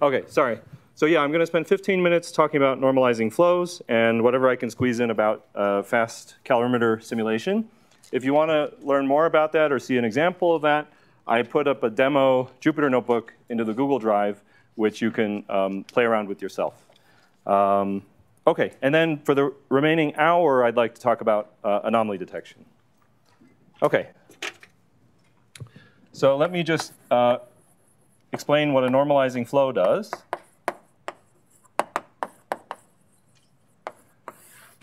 OK, sorry. So yeah, I'm going to spend 15 minutes talking about normalizing flows and whatever I can squeeze in about fast calorimeter simulation. If you want to learn more about that or see an example of that, I put up a demo Jupyter notebook into the Google Drive, which you can play around with yourself. OK, and then for the remaining hour, I'd like to talk about anomaly detection. OK. So let me just explain what a normalizing flow does.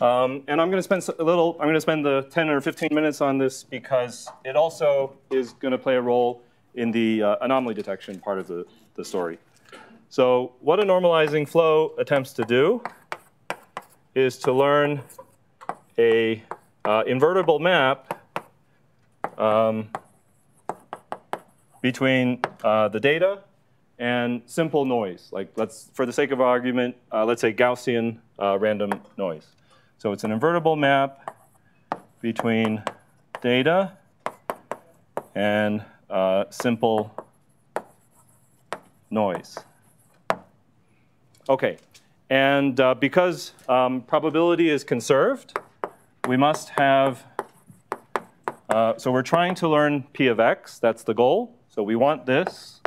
And I'm going to spend the 10 or 15 minutes on this because it also is going to play a role in the anomaly detection part of the story. So what a normalizing flow attempts to do is to learn a invertible map between the data and simple noise. Like for the sake of argument, let's say Gaussian random noise. So it's an invertible map between data and simple noise. OK, and because probability is conserved, we must have, so we're trying to learn P of x. That's the goal. So we want this.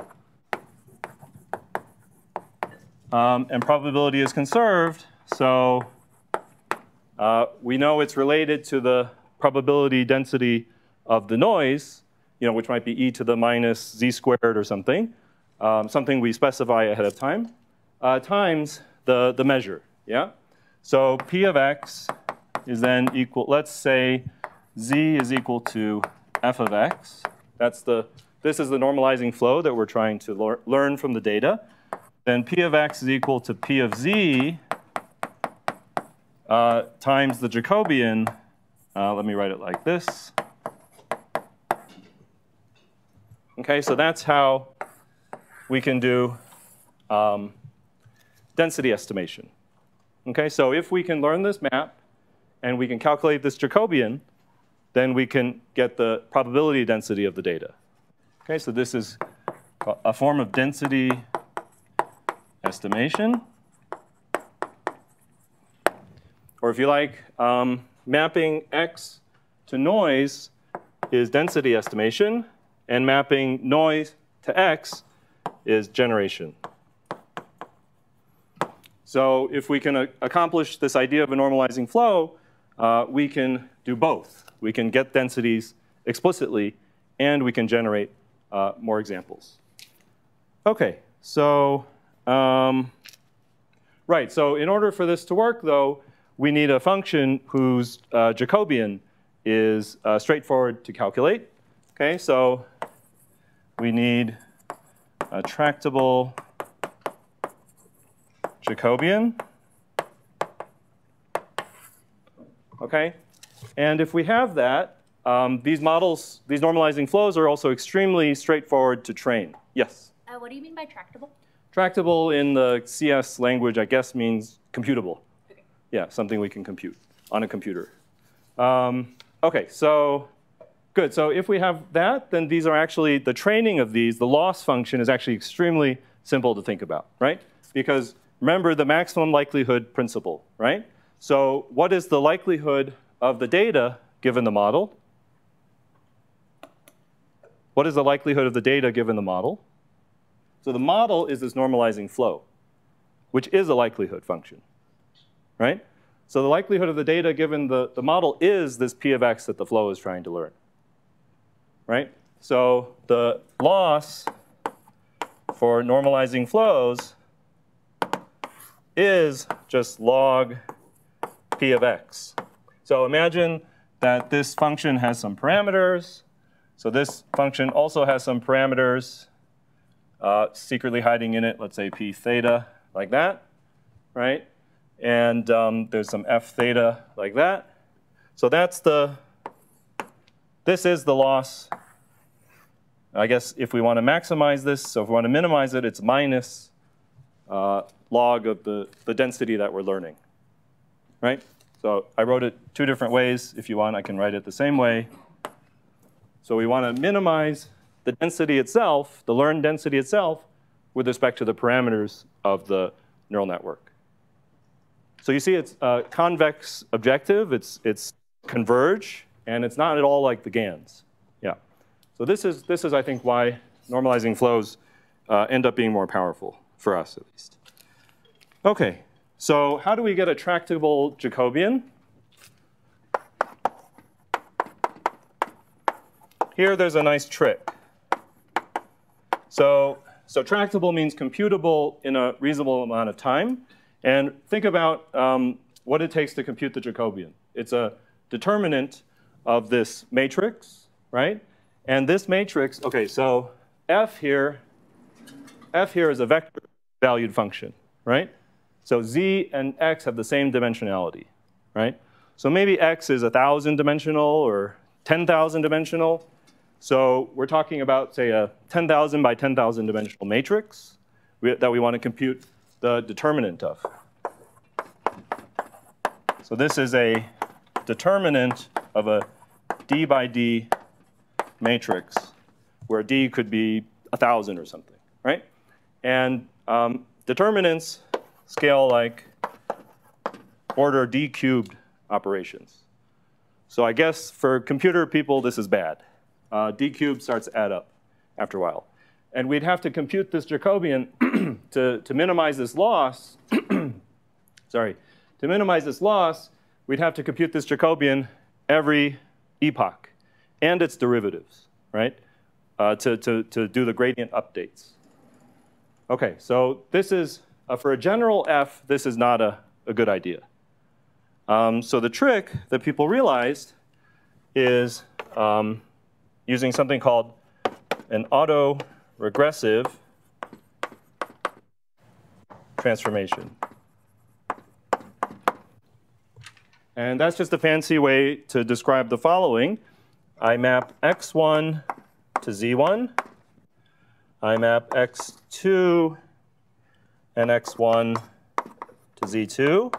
And probability is conserved, so we know it's related to the probability density of the noise, which might be e to the minus z squared or something, something we specify ahead of time, times the measure. Yeah. So P of x is then equal. Let's say z is equal to f of x. This is the normalizing flow that we're trying to learn from the data. Then P of x is equal to P of z times the Jacobian. Let me write it like this. OK, so that's how we can do density estimation. OK, so if we can learn this map and we can calculate this Jacobian, then we can get the probability density of the data. OK, so this is a form of density estimation. Or if you like, mapping x to noise is density estimation, and mapping noise to x is generation. So if we can accomplish this idea of a normalizing flow, we can do both. We can get densities explicitly, and we can generate more examples. OK, so right. So in order for this to work, though, we need a function whose Jacobian is straightforward to calculate. OK, so we need a tractable Jacobian. OK, and if we have that, these normalizing flows are also extremely straightforward to train. Yes? What do you mean by tractable? Tractable in the CS language, I guess, means computable. Okay. Yeah, something we can compute on a computer. OK, so good. So if we have that, then these are actually, the training of these, the loss function is actually extremely simple to think about, right? Because remember the maximum likelihood principle, right? So what is the likelihood of the data given the model? What is the likelihood of the data given the model? So the model is this normalizing flow, which is a likelihood function, right? So the likelihood of the data given the model is this P of x that the flow is trying to learn, right? So the loss for normalizing flows is just log P of x. So imagine that this function has some parameters. So this function also has some parameters secretly hiding in it, let's say p theta, like that, right? And there's some f theta, like that. So this is the loss. I guess if we want to maximize this, so if we want to minimize it, it's minus log of the density that we're learning, right? So I wrote it two different ways. If you want, I can write it the same way. So we want to minimize the density itself, the learned density itself, with respect to the parameters of the neural network. So you see it's convex objective, it's converge, and it's not at all like the GANs. Yeah. So this is I think, why normalizing flows end up being more powerful, for us at least. OK, so how do we get a tractable Jacobian? Here there's a nice trick. So tractable means computable in a reasonable amount of time. And think about what it takes to compute the Jacobian. It's a determinant of this matrix, right? And this matrix, OK, so f here is a vector valued function, right? So z and x have the same dimensionality, right? So maybe x is 1,000 dimensional or 10,000 dimensional. So we're talking about, say, a 10,000 by 10,000 dimensional matrix that we want to compute the determinant of. So this is a determinant of a d by d matrix, where d could be 1,000 or something, right? And determinants scale like order d cubed operations. So I guess for computer people, this is bad. D cubed starts to add up after a while. And we'd have to compute this Jacobian to minimize this loss. Sorry. To minimize this loss, we'd have to compute this Jacobian every epoch and its derivatives, right? To do the gradient updates. OK, so this is, for a general f, this is not a good idea. So the trick that people realized is using something called an autoregressive transformation. And that's just a fancy way to describe the following. I map x1 to z1. I map x2 and x1 to z2.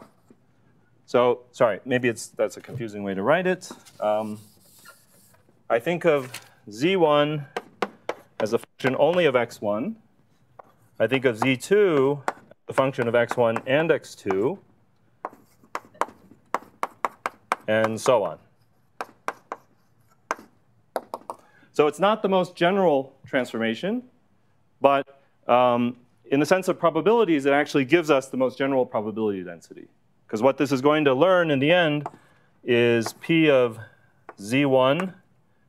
So, sorry, maybe that's a confusing way to write it. I think of z1 as a function only of x1. I think of z2 as a function of x1 and x2, and so on. So it's not the most general transformation, but in the sense of probabilities, it actually gives us the most general probability density. Because what this is going to learn in the end is p of z1.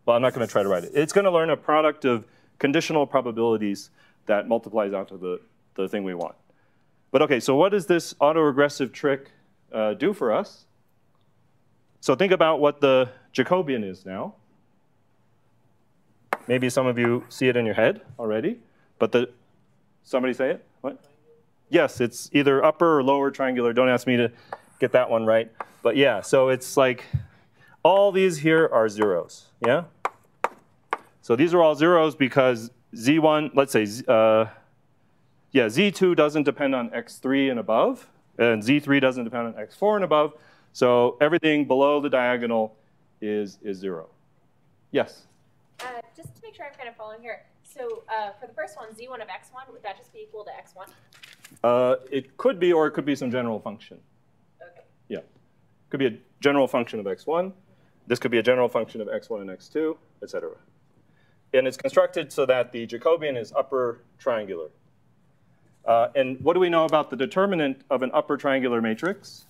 Well, I'm not going to try to write it. It's going to learn a product of conditional probabilities that multiplies out to the thing we want. But OK, so what does this autoregressive trick do for us? So think about what the Jacobian is now. Maybe some of you see it in your head already. But somebody say it? What? Yes, it's either upper or lower triangular. Don't ask me to get that one right. But yeah, so it's like all these here are zeros. Yeah? So these are all zeros because z1, let's say, yeah, z2 doesn't depend on x3 and above, and z3 doesn't depend on x4 and above. So everything below the diagonal is 0. Yes? Just to make sure I'm kind of following here. So for the first one, z1 of x1, would that just be equal to x1? It could be, or it could be some general function. OK. Yeah. It could be a general function of x1. This could be a general function of x1 and x2, et cetera. And it's constructed so that the Jacobian is upper triangular. And what do we know about the determinant of an upper triangular matrix?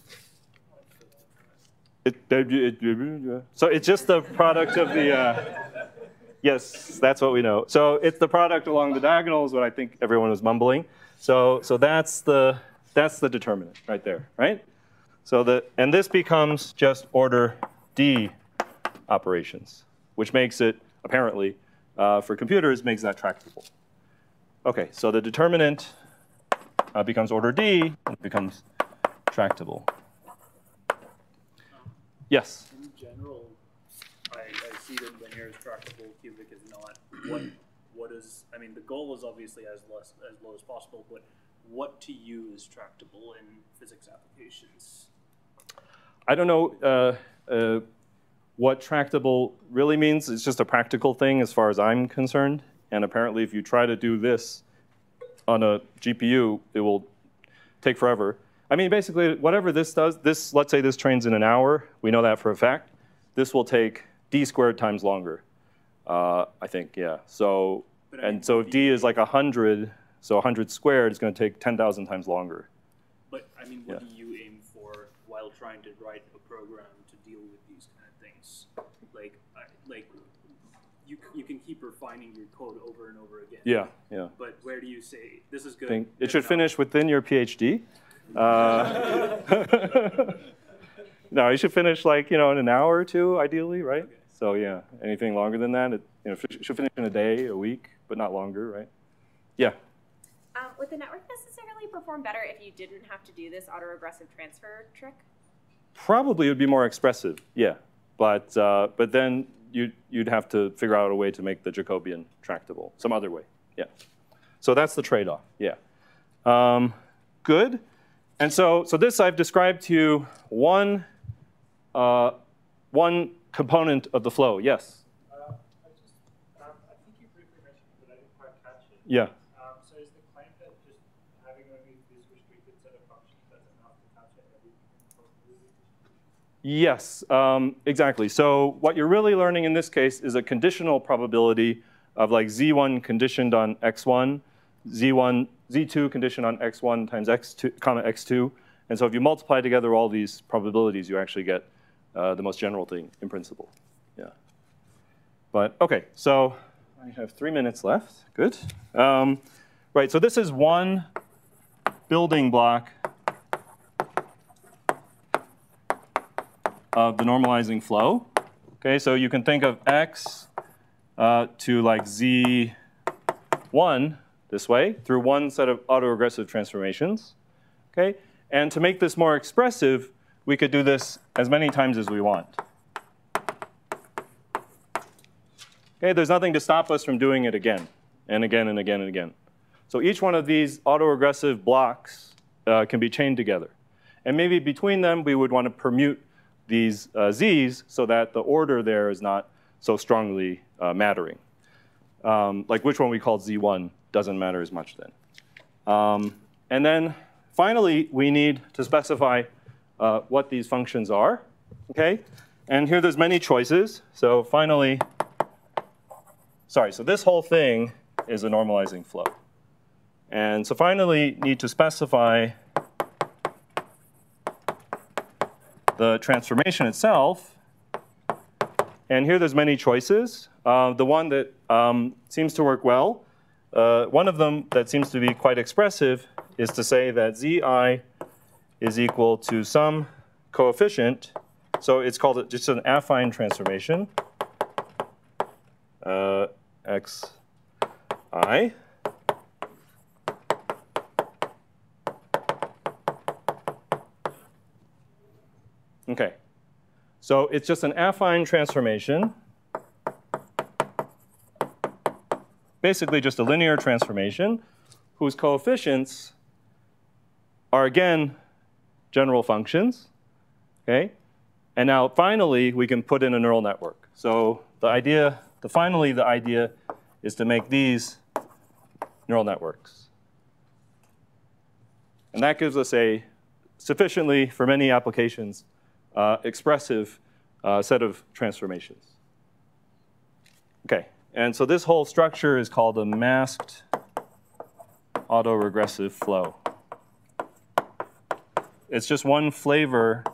So it's just the product of the, yes, that's what we know. So it's the product along the diagonals, what I think everyone was mumbling. So that's the determinant right there, right? So and this becomes just order D operations, which makes it, apparently, for computers, makes that tractable. OK, so the determinant becomes order D, and it becomes tractable. Yes? In general, I see that linear is tractable, cubic is not. What is, I mean, the goal is obviously as low as possible, but what to you is tractable in physics applications? I don't know what tractable really means. It's just a practical thing as far as I'm concerned. And apparently, if you try to do this, on a GPU, it will take forever. I mean, basically, whatever this does, let's say this trains in an hour. We know that for a fact. This will take d squared times longer, I think, yeah. So, so if d is like 100, so 100 squared is going to take 10,000 times longer. But, I mean, what do you aim for while trying to write a program to deal with these kind of things? Like you can keep refining your code over and over again. Yeah, yeah. But where do you say, this is good? It should finish within your PhD. No, you should finish like, in an hour or two, ideally, right? Okay. So yeah, anything longer than that, it should finish in a day, a week, but not longer, right? Yeah. Would the network necessarily perform better if you didn't have to do this autoregressive transfer trick? Probably it would be more expressive, yeah. But then you'd have to figure out a way to make the Jacobian tractable, some other way, yeah. So that's the trade-off, yeah. Good. And so this I've described to you one component of the flow. Yes? I think you briefly mentioned it, but I didn't quite catch it. Yeah. So is the claim that just having only this restricted set of functions, that's enough to capture everything in the probability distribution? Yes, exactly. So what you're really learning in this case is a conditional probability of like z1 conditioned on x1, z2 conditioned on x1 times x2, comma x2. And so if you multiply together all these probabilities, you actually get the most general thing in principle. Yeah. But OK, so I have 3 minutes left. Good. Right, so this is one building block of the normalizing flow. OK, so you can think of x to like z1 this way through one set of autoregressive transformations. Okay, and to make this more expressive, we could do this as many times as we want. Okay, there's nothing to stop us from doing it again and again and again and again. So each one of these autoregressive blocks can be chained together. And maybe between them, we would want to permute these z's so that the order there is not so strongly mattering. Like which one we called z1 doesn't matter as much then. And then finally, we need to specify what these functions are. Okay? And here there's many choices. So finally, so this whole thing is a normalizing flow. And so finally, need to specify the transformation itself. And here there's many choices. The one that seems to work well, one of them that seems to be quite expressive is to say that zi is equal to some coefficient. So it's called just an affine transformation, xi. OK. So it's just an affine transformation, basically just a linear transformation, whose coefficients are, again, general functions. Okay? And now, finally, we can put in a neural network. So finally, the idea is to make these neural networks. And that gives us a sufficiently, for many applications, expressive set of transformations. OK. And so this whole structure is called a masked autoregressive flow. It's just one flavor.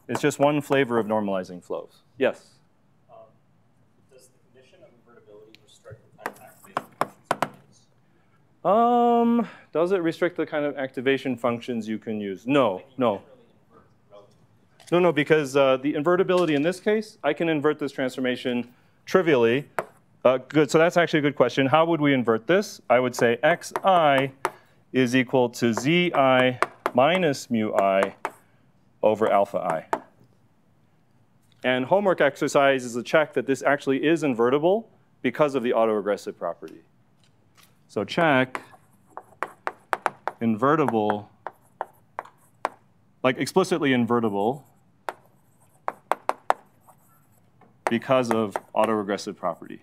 It's just one flavor of normalizing flows. Yes? Does the condition of invertibility restrict the kind of activation functions you can use? Does it restrict the kind of activation functions you can use? No, no. No, because the invertibility in this case, I can invert this transformation trivially. Good, so that's actually a good question. How would we invert this? I would say xi is equal to zi minus mu I over alpha I. And homework exercise is a check that this actually is invertible because of the autoregressive property. So check invertible, like explicitly invertible because of autoregressive property.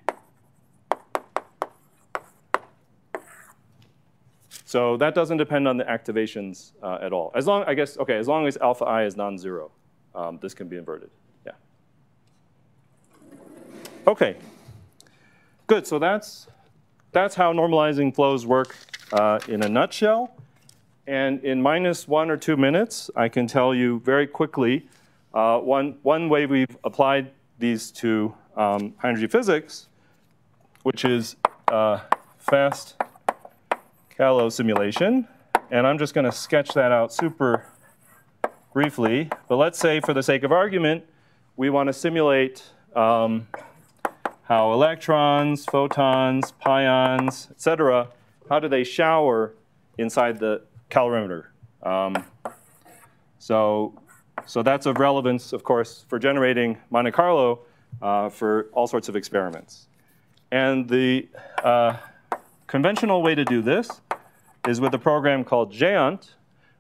So that doesn't depend on the activations at all. As long, I guess, okay, as long as alpha I is non-zero, this can be inverted. Yeah. Okay. Good. So that's how normalizing flows work in a nutshell. And in -1 or 2 minutes, I can tell you very quickly one way we've applied these to high-energy physics, which is fast Callow simulation. And I'm just going to sketch that out super briefly. But let's say, for the sake of argument, we want to simulate how electrons, photons, pions, et cetera, how do they shower inside the calorimeter. So that's of relevance, of course, for generating Monte Carlo for all sorts of experiments. And the conventional way to do this is with a program called Géant,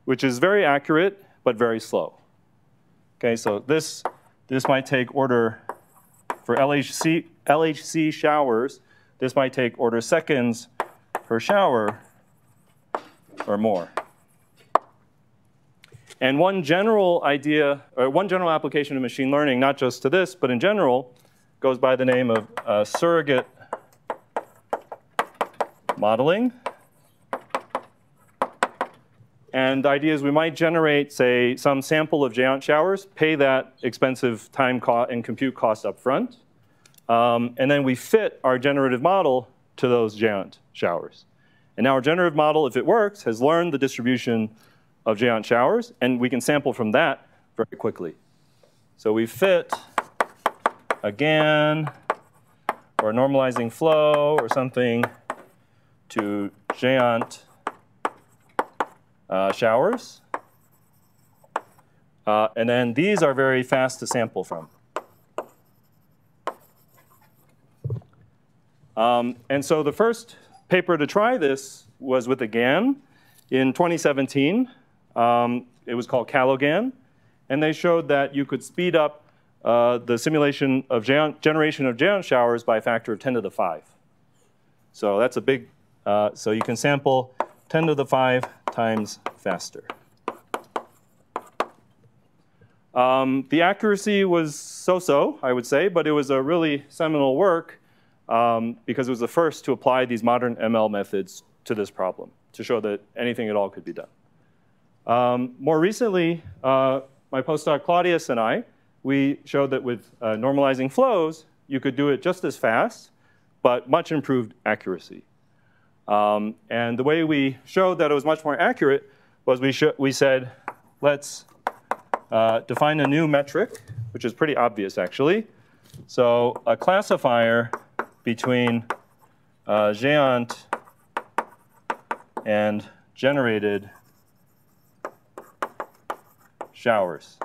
which is very accurate but very slow. Okay, so this might take order for LHC showers. This might take order seconds per shower or more. And one general idea, or one general application of machine learning, not just to this, but in general, goes by the name of surrogate modeling. And the idea is we might generate, say, some sample of Géant showers, pay that expensive time cost and compute cost up front, and then we fit our generative model to those Géant showers. And now our generative model, if it works, has learned the distribution of Géant showers, and we can sample from that very quickly. So we fit a GAN or a normalizing flow or something to Géant showers. And then these are very fast to sample from. And so the first paper to try this was with a GAN in 2017. It was called CalloGAN. And they showed that you could speed up the simulation of generation of Géant showers by a factor of 10 to the 5. So that's a big, so you can sample 10 to the 5 times faster. The accuracy was so-so, I would say, but it was a really seminal work because it was the first to apply these modern ML methods to this problem, to show that anything at all could be done. More recently, my postdoc Claudius and I, we showed that with normalizing flows, you could do it just as fast, but much improved accuracy. And the way we showed that it was much more accurate was we said, let's define a new metric, which is pretty obvious, actually. So a classifier between Géant and generated showers.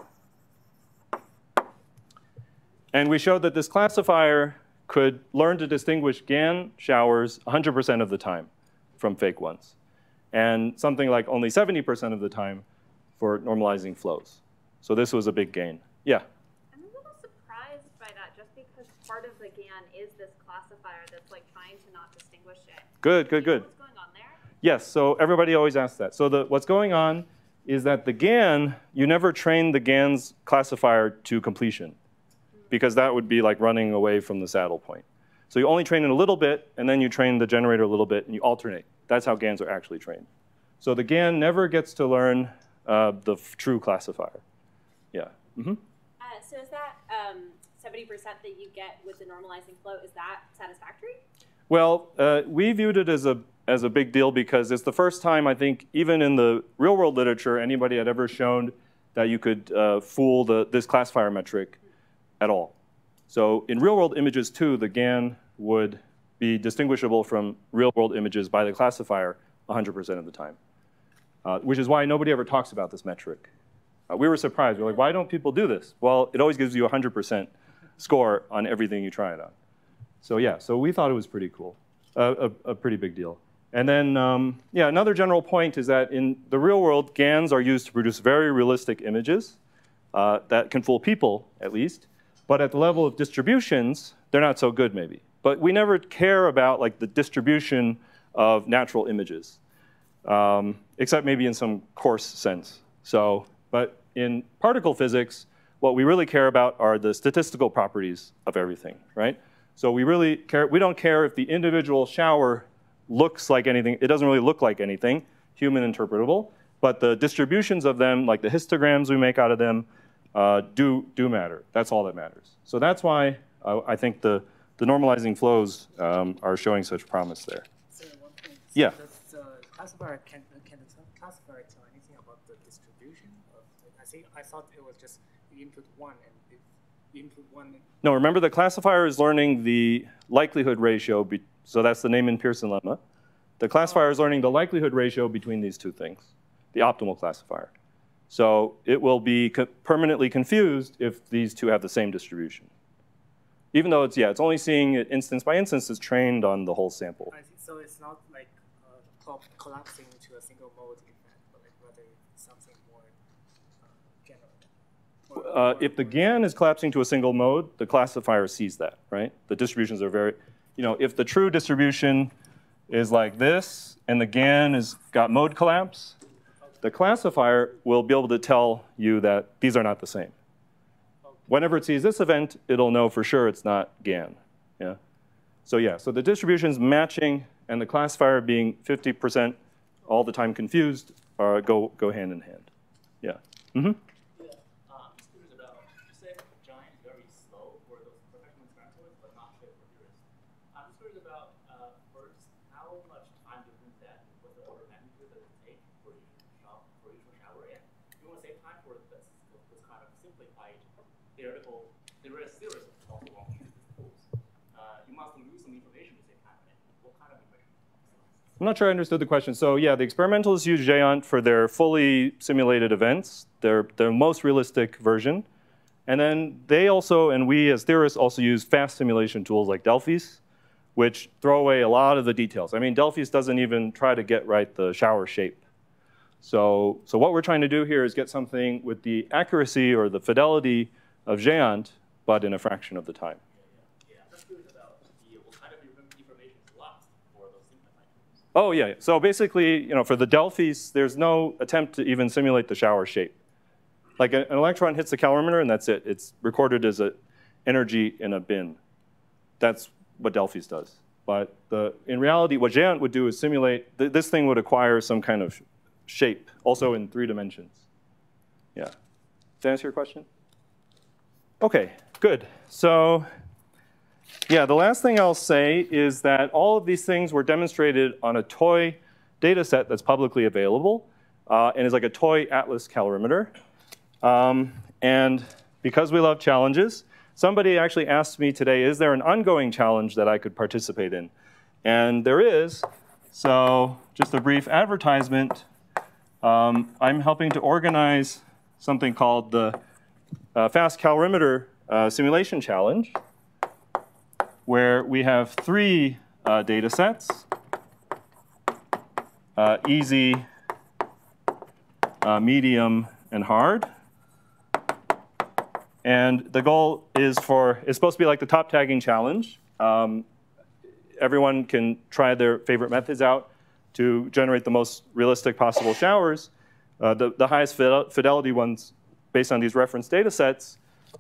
And we showed that this classifier could learn to distinguish GAN showers 100% of the time from fake ones, and something like only 70% of the time for normalizing flows. So this was a big gain. Yeah? I'm a little surprised by that, just because part of the GAN is this classifier that's like trying to not distinguish it. Good, good, Do you know good. what's going on there? Yes, so everybody always asks that. So what's going on is that the GAN, you never train the GAN's classifier to completion, because that would be like running away from the saddle point. So you only train it a little bit, and then you train the generator a little bit, and you alternate. That's how GANs are actually trained. So the GAN never gets to learn the true classifier. Yeah. Mm-hmm. So is that 70% that you get with the normalizing flow, is that satisfactory? Well, we viewed it as a big deal because it's the first time, I think, even in the real-world literature, anybody had ever shown that you could fool this classifier metric at all. So in real-world images, too, the GAN would be distinguishable from real-world images by the classifier 100% of the time, which is why nobody ever talks about this metric. We were surprised. We're like, why don't people do this? Well, it always gives you a 100% score on everything you try it on. So yeah, so we thought it was pretty cool, a pretty big deal. And then, yeah, another general point is that in the real world, GANs are used to produce very realistic images that can fool people, at least. But at the level of distributions, they're not so good, maybe. But we never care about like the distribution of natural images. except maybe in some coarse sense. So, but in particle physics, what we really care about are the statistical properties of everything, right? So we don't care if the individual shower looks like anything. It doesn't really look like anything, human interpretable, but the distributions of them, like the histograms we make out of them, do matter. That's all that matters. So that's why I think the normalizing flows are showing such promise there. So one thing, so yeah. Does the classifier can the classifier tell anything about the distribution of? I thought it was just you input one and you input one. No, remember the classifier is learning the likelihood ratio. So that's the Neyman-Pearson lemma. The classifier is learning the likelihood ratio between these two things, the optimal classifier. So it will be permanently confused if these two have the same distribution. Even though it's only seeing it instance by instance, it's trained on the whole sample. I see. So it's not like collapsing to a single mode event, but like rather something more general. If the GAN is collapsing to a single mode, the classifier sees that, right? The distributions are very, if the true distribution is like this, and the GAN has got mode collapse, the classifier will be able to tell you that these are not the same. Whenever it sees this event, it'll know for sure it's not GAN. Yeah. So the distributions matching and the classifier being 50% all the time confused go hand in hand. Yeah. Mm-hmm. I'm just curious about, you said giant is very slow for those professional experimentalists, but not fit for theorists. I'm just curious about, first, how much time do you think that was the order of magnitude that it take for each shower? And you want to save time for this kind of simplified theoretical theorists also won't use these tools. You must lose some information to save time. What kind of information? I'm not sure I understood the question. So yeah, the experimentalists use Géant for their fully simulated events, their most realistic version. And then they also, and we as theorists also use fast simulation tools like Delphi's, which throw away a lot of the details. I mean, Delphi's doesn't even try to get right the shower shape. So what we're trying to do here is get something with the accuracy or the fidelity of Géant, but in a fraction of the time. Yeah, I'm just curious about what kind of information is lost for those simplified tools. Oh yeah, so basically, for the Delphi's, there's no attempt to even simulate the shower shape. Like an electron hits the calorimeter and that's it. It's recorded as an energy in a bin. That's what Delphi's does. But in reality, what Géant would do is simulate, this thing would acquire some kind of shape, also in 3 dimensions. Yeah. Does that answer your question? OK, good. So yeah, the last thing I'll say is that all of these things were demonstrated on a toy data set that's publicly available and is like a toy Atlas calorimeter. And because we love challenges, somebody actually asked me today, is there an ongoing challenge that I could participate in? And there is. So just a brief advertisement. I'm helping to organize something called the Fast Calorimeter Simulation Challenge, where we have 3 data sets, easy, medium, and hard. And the goal is it's supposed to be like the top tagging challenge. Everyone can try their favorite methods out to generate the most realistic possible showers, the highest fidelity ones based on these reference data sets.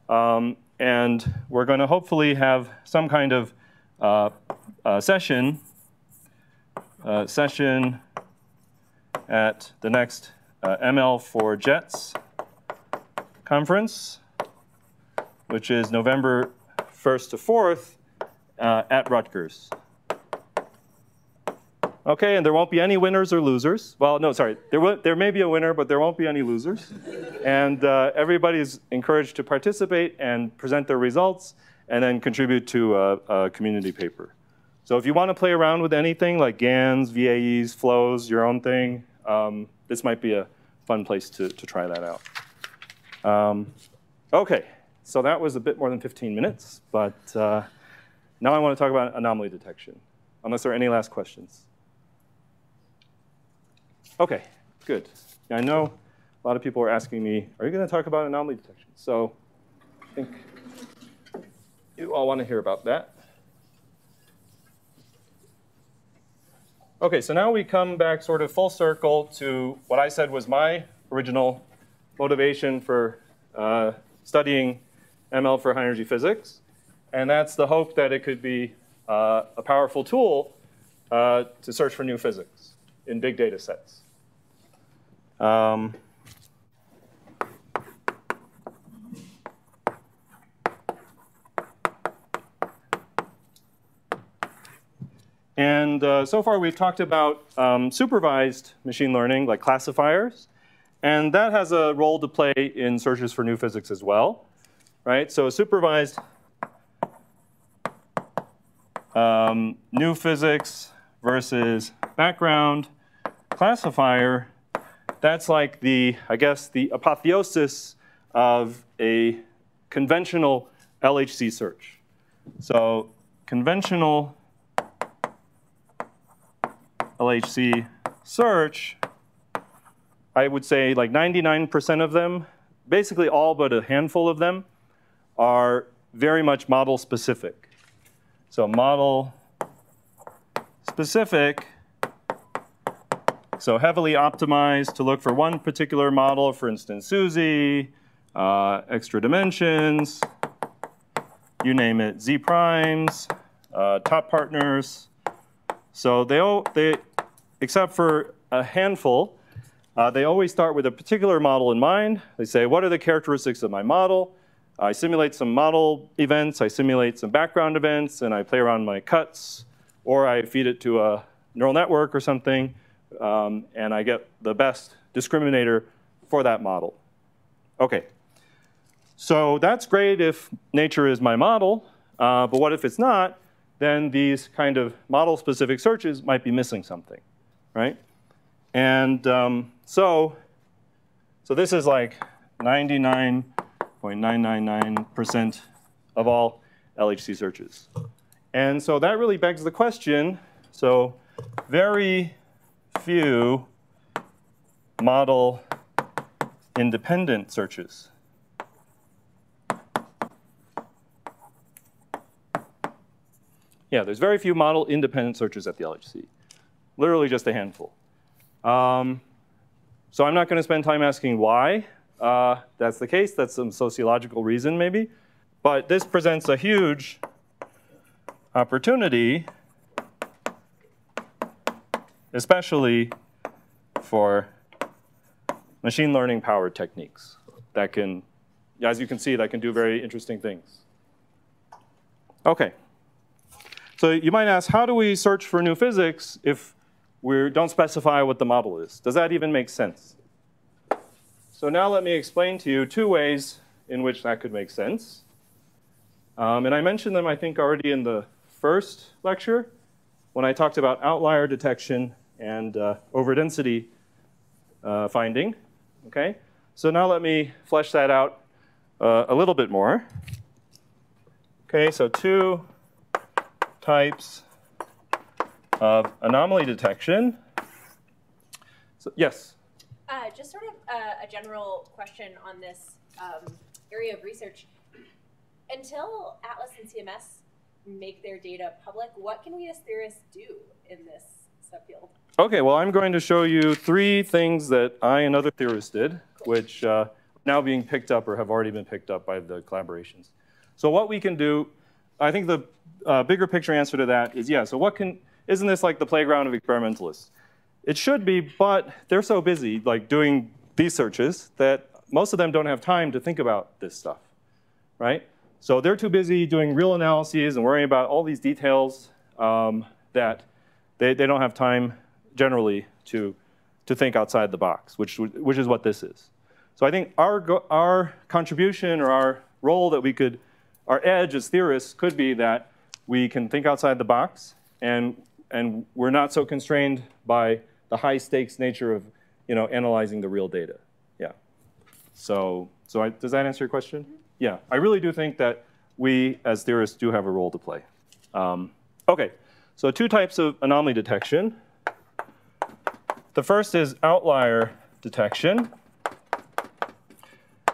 And we're going to hopefully have some kind of session at the next ML for Jets conference, which is November 1st to 4th at Rutgers. OK, and there won't be any winners or losers. Well, no, sorry. There may be a winner, but there won't be any losers. And everybody's encouraged to participate and present their results and then contribute to a community paper. So if you want to play around with anything like GANs, VAEs, flows, your own thing, this might be a fun place to try that out. OK, so that was a bit more than 15 minutes. But now I want to talk about anomaly detection, unless there are any last questions. OK, good. Yeah, I know a lot of people are asking me, are you going to talk about anomaly detection? So I think you all want to hear about that. OK, so now we come back sort of full circle to what I said was my original motivation for studying ML for high-energy physics. And that's the hope that it could be a powerful tool to search for new physics in big data sets. And so far, we've talked about supervised machine learning, like classifiers. And that has a role to play in searches for new physics as well. Right? So supervised new physics versus background classifier, that's like the, I guess, the apotheosis of a conventional LHC search. So conventional LHC search, I would say like 99% of them, basically all but a handful of them, are very much model specific. So model specific, so heavily optimized to look for one particular model, for instance, Suzy, extra dimensions, you name it, Z primes, top partners. So they except for a handful, they always start with a particular model in mind. They say, what are the characteristics of my model? I simulate some model events, I simulate some background events, and I play around my cuts, or I feed it to a neural network or something, and I get the best discriminator for that model. OK. So that's great if nature is my model, but what if it's not? Then these kind of model-specific searches might be missing something, right? And so this is like 99.999% of all LHC searches. And so that really begs the question, so very few model-independent searches. Yeah, there's very few model-independent searches at the LHC. Literally just a handful. So I'm not going to spend time asking why that's the case. That's some sociological reason, maybe. But this presents a huge opportunity, especially for machine learning powered techniques that can, as you can see, that can do very interesting things. OK. So you might ask, how do we search for new physics if we don't specify what the model is? Does that even make sense? So now let me explain to you two ways in which that could make sense. And I mentioned them, I think, already in the first lecture when I talked about outlier detection and overdensity finding. Okay? So now let me flesh that out a little bit more. Okay, so two types of anomaly detection. So, yes? Just sort of a general question on this area of research. Until Atlas and CMS make their data public, what can we as theorists do in this subfield? OK, well, I'm going to show you three things that I and other theorists did, cool, which are now being picked up or have already been picked up by the collaborations. So what we can do, I think the bigger picture answer to that is, yeah, so what can, isn't this like the playground of experimentalists? It should be, but they're so busy like doing these searches that most of them don't have time to think about this stuff, right? So they're too busy doing real analyses and worrying about all these details that they don't have time generally to think outside the box, which is what this is. So I think our contribution or our role that we could, our edge as theorists could be that we can think outside the box and we're not so constrained by the high stakes nature of analyzing the real data. Yeah. So does that answer your question? Yeah, I really do think that we as theorists do have a role to play. OK, so two types of anomaly detection. The first is outlier detection,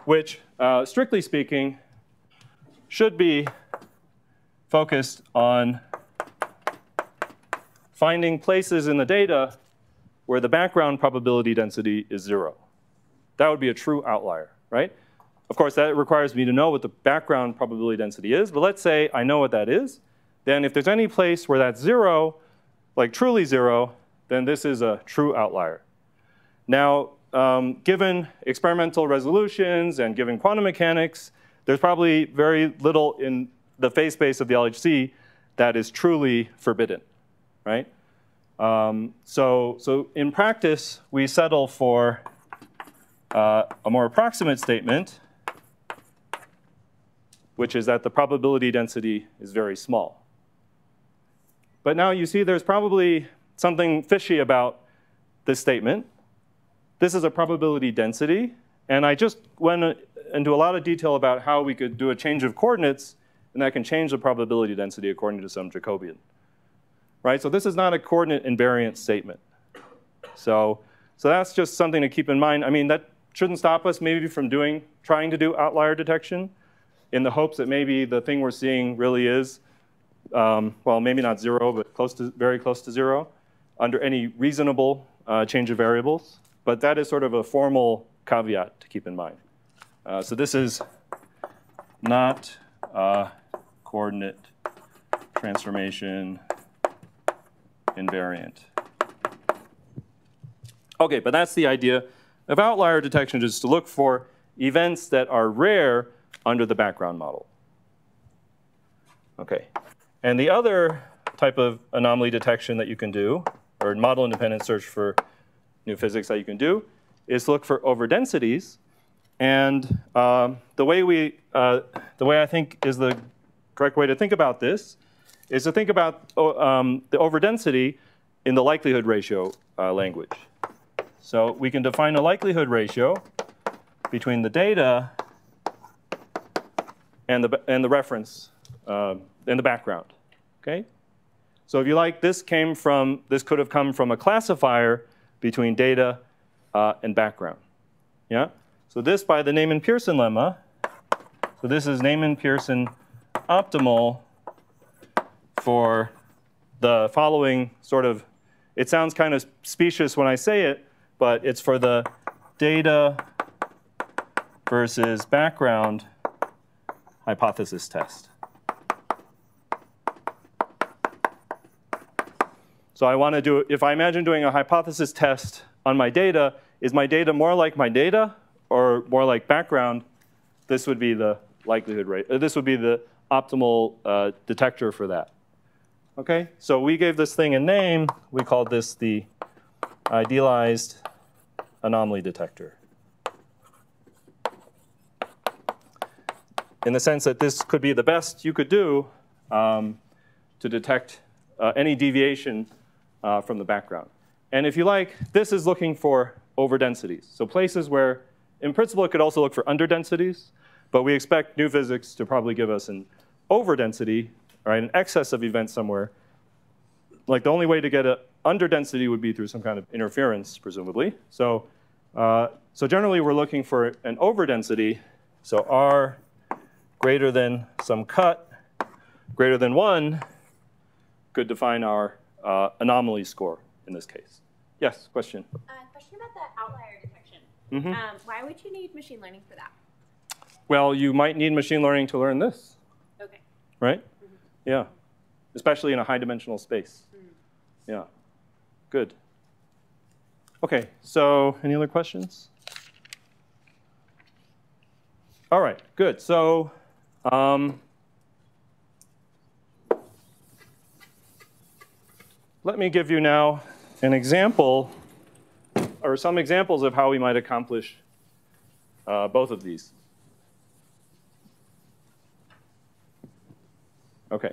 which, strictly speaking, should be focused on finding places in the data where the background probability density is 0. That would be a true outlier, right? Of course, that requires me to know what the background probability density is, but let's say I know what that is. Then if there's any place where that's 0, like truly 0, then this is a true outlier. Now, given experimental resolutions and given quantum mechanics, there's probably very little in the phase space of the LHC that is truly forbidden, right? So in practice, we settle for a more approximate statement, which is that the probability density is very small. But now you see there's probably something fishy about this statement. This is a probability density, and I just went into a lot of detail about how we could do a change of coordinates, and that can change the probability density according to some Jacobian. Right? So this is not a coordinate invariant statement. So that's just something to keep in mind. I mean, that shouldn't stop us maybe from trying to do outlier detection in the hopes that maybe the thing we're seeing really is, well, maybe not 0, but very close to 0 under any reasonable change of variables. But that is sort of a formal caveat to keep in mind. So this is not coordinate transformation invariant. OK, but that's the idea of outlier detection, is to look for events that are rare under the background model. OK, and the other type of anomaly detection that you can do, or model-independent search for new physics that you can do, is look for overdensities. And the way I think is the correct way to think about this is to think about the overdensity in the likelihood ratio language. So we can define a likelihood ratio between the data and the reference in the background. Okay? So if you like, this could have come from a classifier between data and background. Yeah? So this, by the Neyman-Pearson lemma, so this is Neyman-Pearson optimal for the following sort of, it sounds kind of specious when I say it, but it's for the data versus background hypothesis test. So I want to do, if I imagine doing a hypothesis test on my data, is my data more like my data or more like background? This would be the likelihood rate. This would be the optimal detector for that. Okay, so we gave this thing a name. We called this the idealized anomaly detector, in the sense that this could be the best you could do to detect any deviation from the background. And if you like, this is looking for overdensities. So places where, in principle, it could also look for underdensities, but we expect new physics to probably give us an overdensity, right, an excess of events somewhere. Like the only way to get an underdensity would be through some kind of interference, presumably. So generally, we're looking for an overdensity. So R greater than some cut greater than 1 could define our anomaly score in this case. Yes, question? Question about the outlier detection. Mm-hmm. Why would you need machine learning for that? Well, you might need machine learning to learn this. OK. Right? Mm-hmm. Yeah. Especially in a high-dimensional space. Mm. Yeah. Good. OK, so any other questions? All right, good. So let me give you now an example, or some examples of how we might accomplish both of these. OK.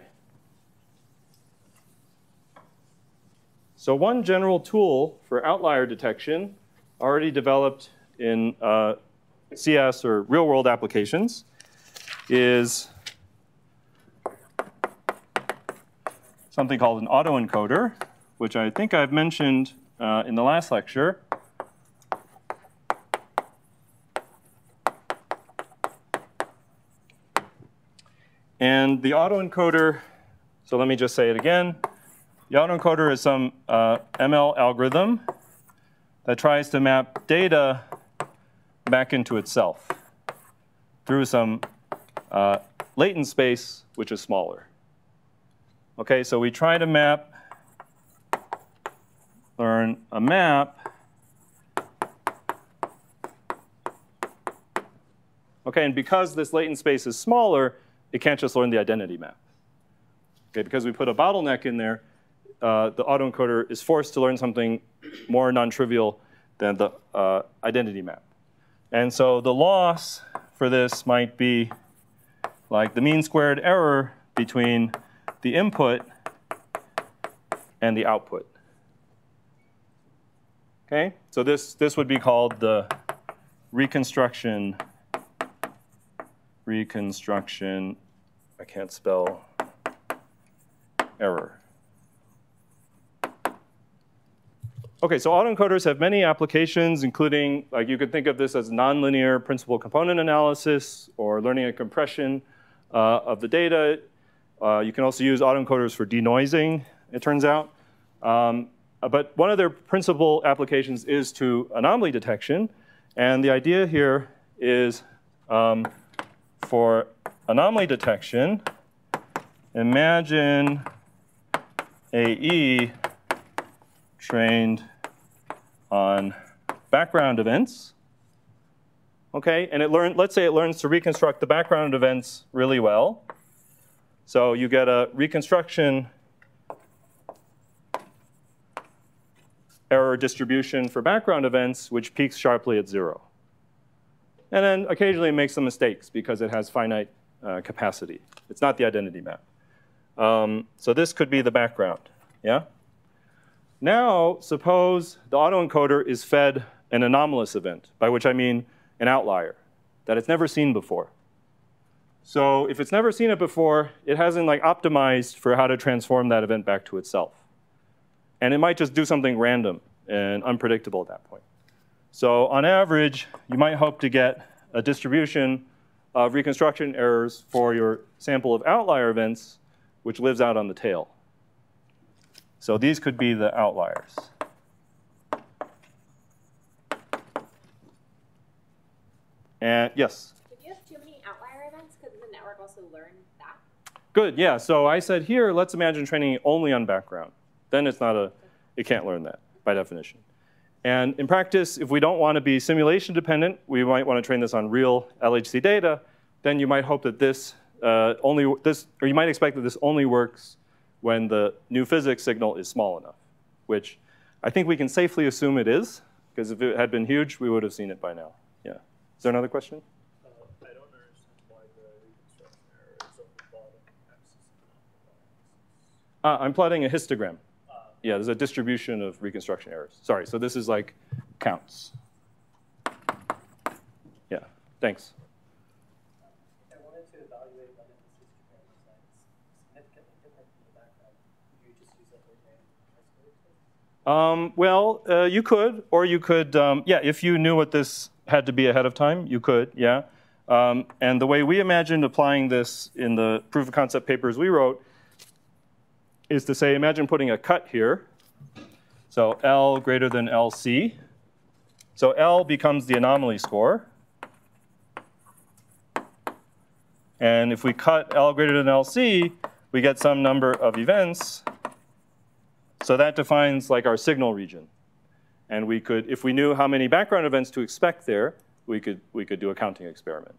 So one general tool for outlier detection, already developed in CS or real-world applications, is something called an autoencoder, which I think I've mentioned in the last lecture. And the autoencoder, so let me just say it again. The autoencoder is some ML algorithm that tries to map data back into itself through some latent space, which is smaller. Okay, so we try to learn a map. Okay, and because this latent space is smaller, it can't just learn the identity map. Okay, because we put a bottleneck in there, the autoencoder is forced to learn something more non-trivial than the identity map. And so the loss for this might be like the mean squared error between the input and the output. Okay, so this would be called the reconstruction, I can't spell, error. Okay, so autoencoders have many applications, including, like, you could think of this as nonlinear principal component analysis or learning a compression of the data. You can also use autoencoders for denoising, it turns out. But one of their principal applications is to anomaly detection. And the idea here is for anomaly detection, imagine AE trained on background events. Okay, and let's say it learns to reconstruct the background events really well. So you get a reconstruction error distribution for background events, which peaks sharply at 0. And then occasionally it makes some mistakes because it has finite capacity. It's not the identity map. So this could be the background, yeah? Now, suppose the autoencoder is fed an anomalous event, by which I mean an outlier that it's never seen before. So if it's never seen it before, it hasn't like optimized for how to transform that event back to itself. And it might just do something random and unpredictable at that point. So on average, you might hope to get a distribution of reconstruction errors for your sample of outlier events, which lives out on the tail. So these could be the outliers. And yes? If you have too many outlier events, could the network also learn that? Good, yeah. So I said here, let's imagine training it only on background. Then it's not it can't learn that by definition. And in practice, if we don't want to be simulation dependent, we might want to train this on real LHC data. Then you might hope that or you might expect that this only works when the new physics signal is small enough, which I think we can safely assume it is, because if it had been huge, we would have seen it by now. Yeah. Is there another question? I don't understand why the reconstruction error is on the bottom axis and not the I'm plotting a histogram. Yeah, there's a distribution of reconstruction errors. Sorry, so this is like counts. Yeah, thanks. I wanted to evaluate whether this histogram was like significantly different from the background. You just use that Well, you could, or you could, yeah, if you knew what this had to be ahead of time, you could, yeah. And the way we imagined applying this in the proof of concept papers we wrote is to say, imagine putting a cut here. So L greater than LC. So L becomes the anomaly score. And if we cut L greater than LC, we get some number of events. So that defines like our signal region. And we could, if we knew how many background events to expect there, we could do a counting experiment.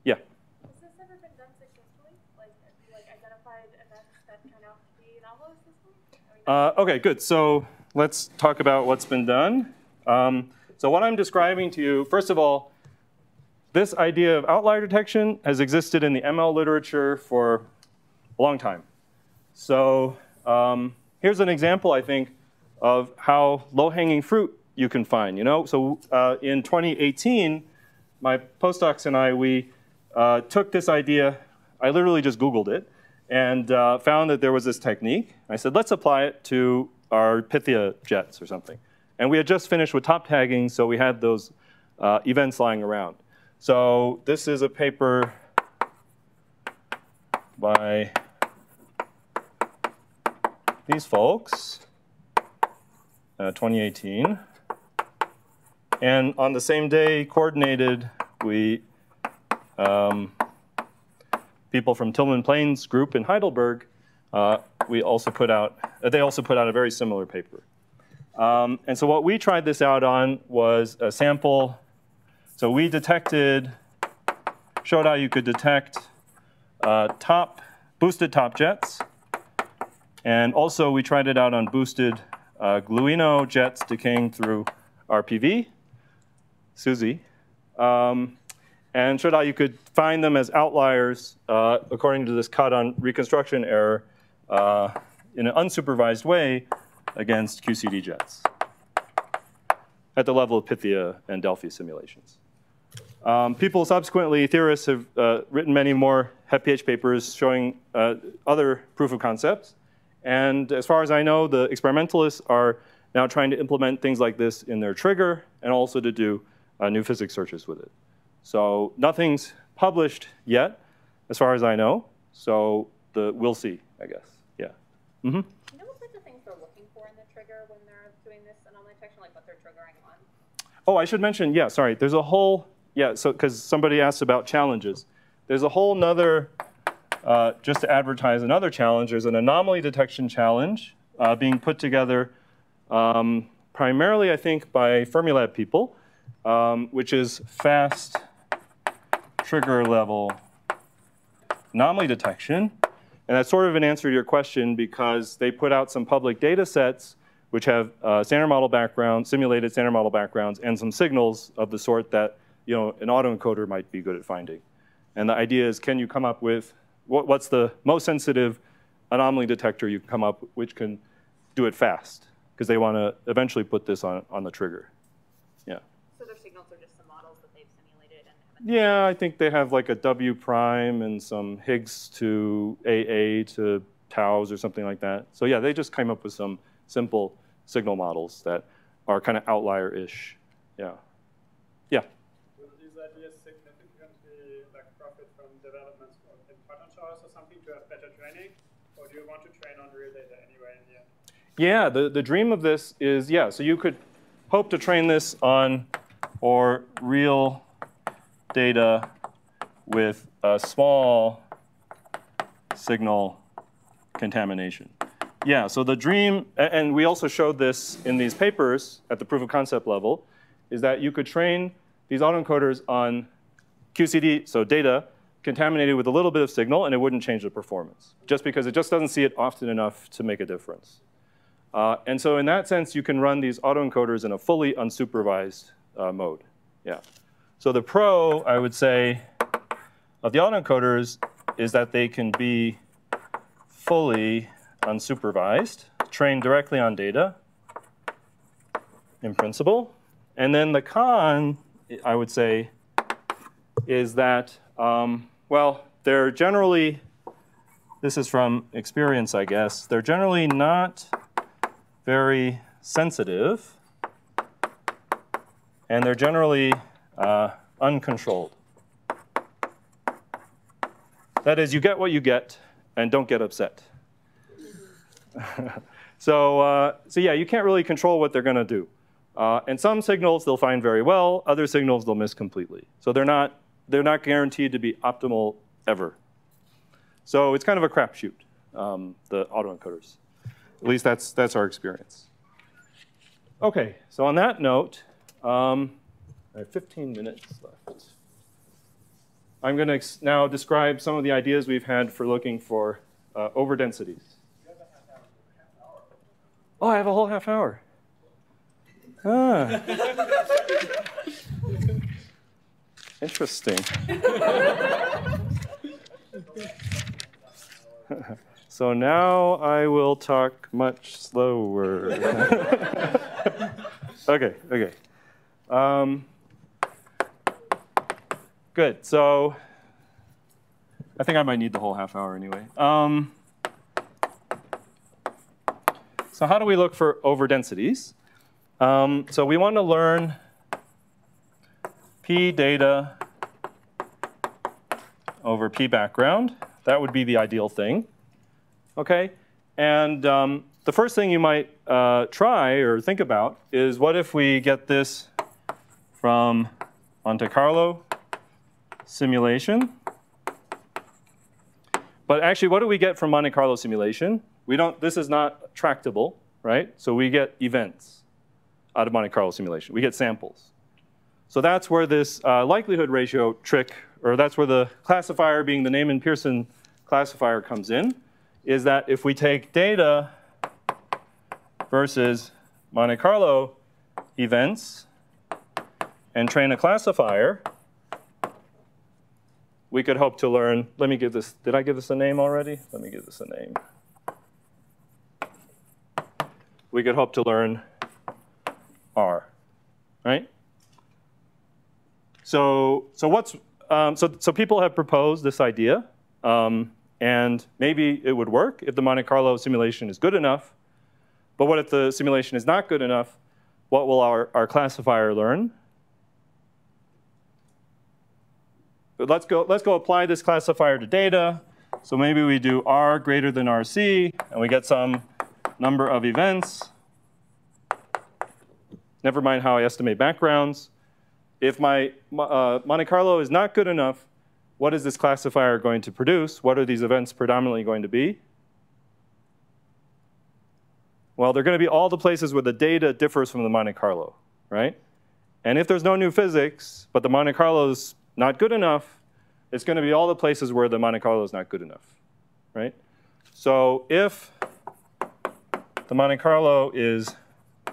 Yeah? Has this ever been done successfully? Like, have you identified events that turn out to be anomalous this way? OK, good. So let's talk about what's been done. So what I'm describing to you, first of all, this idea of outlier detection has existed in the ML literature for a long time. So here's an example, I think, of how low-hanging fruit you can find. So in 2018, my postdocs and I, we took this idea. I literally just Googled it and found that there was this technique. I said, let's apply it to our Pythia jets or something. And we had just finished with top tagging, so we had those events lying around. So this is a paper by these folks, 2018. And on the same day, coordinated, we people from Tillman Plains group in Heidelberg, they also put out a very similar paper. And so what we tried this out on was a sample. So we showed how you could detect boosted top jets. And also we tried it out on boosted gluino jets decaying through RPV, SUSY, and showed how you could find them as outliers according to this cut on reconstruction error in an unsupervised way against QCD jets at the level of Pythia and Delphi simulations. Theorists have written many more HepPH papers showing other proof of concepts. And as far as I know, the experimentalists are now trying to implement things like this in their trigger and also to do new physics searches with it. So nothing's published yet, as far as I know. So we'll see, I guess. Yeah. Mm-hmm. You know what types of things they're looking for in the trigger when they're doing this anomaly detection, like what they're triggering on? Oh, I should mention, yeah, sorry. There's a whole, so because somebody asked about challenges. There's a whole nother, just to advertise another challenge, there's an anomaly detection challenge being put together primarily, I think, by Fermilab people, which is fast trigger level anomaly detection. And that's sort of an answer to your question because they put out some public data sets which have standard model backgrounds, simulated standard model backgrounds, and some signals of the sort that an autoencoder might be good at finding. And the idea is, can you come up with what's the most sensitive anomaly detector you can come up with which can do it fast? Because they want to eventually put this on the trigger. Yeah. So their signals are just the models that they've simulated and haven't. Yeah, I think they have like a W prime and some Higgs to AA to taus or something like that. So yeah, they just came up with some simple signal models that are kind of outlier-ish. Yeah. Yeah. Will these ideas significantly profit from developments in pattern showers or something to have better training? Or do you want to train on real data anyway in the end? Yeah, the dream of this is, so you could hope to train this on real data with a small signal contamination. Yeah, so the dream, and we also showed this in these papers at the proof of concept level, is that you could train these autoencoders on QCD, so data, contaminated with a little bit of signal, and it wouldn't change the performance, just because it just doesn't see it often enough to make a difference. And so in that sense, you can run these autoencoders in a fully unsupervised mode. Yeah. So the pro, I would say, of the autoencoders is that they can be fully unsupervised, trained directly on data, in principle. And then the con, I would say, is that, they're generally, this is from experience, I guess, they're generally not very sensitive, and they're generally uncontrolled. That is, you get what you get, and don't get upset. So yeah, you can't really control what they're going to do. And some signals they'll find very well, other signals they'll miss completely. So they're not guaranteed to be optimal ever. So it's kind of a crapshoot, the autoencoders. At least that's our experience. OK, so on that note, I have 15 minutes left. I'm going to now describe some of the ideas we've had for looking for overdensities. Oh, I have a whole half hour. Ah. Interesting. So now I will talk much slower. OK. Good. So I think I might need the whole half hour anyway. So how do we look for overdensities? So we want to learn P data over P background. That would be the ideal thing. Okay? And the first thing you might try or think about is, what if we get this from Monte Carlo simulation? But actually, what do we get from Monte Carlo simulation? This is not tractable, right? So we get events out of Monte Carlo simulation. We get samples. So that's where this likelihood ratio trick, or that's where the classifier being the Neyman Pearson classifier comes in, is that if we take data versus Monte Carlo events and train a classifier, we could hope to learn, let me give this, did I give this a name already? Let me give this a name. We could hope to learn R, right? So people have proposed this idea, and maybe it would work if the Monte Carlo simulation is good enough. But what if the simulation is not good enough? What will our classifier learn? But let's go apply this classifier to data. So maybe we do R greater than RC, and we get some number of events. Never mind how I estimate backgrounds. If my Monte Carlo is not good enough, what is this classifier going to produce? What are these events predominantly going to be? Well, they're going to be all the places where the data differs from the Monte Carlo, right? And if there's no new physics, but the Monte Carlo is not good enough, it's going to be all the places where the Monte Carlo is not good enough, right? So if the Monte Carlo is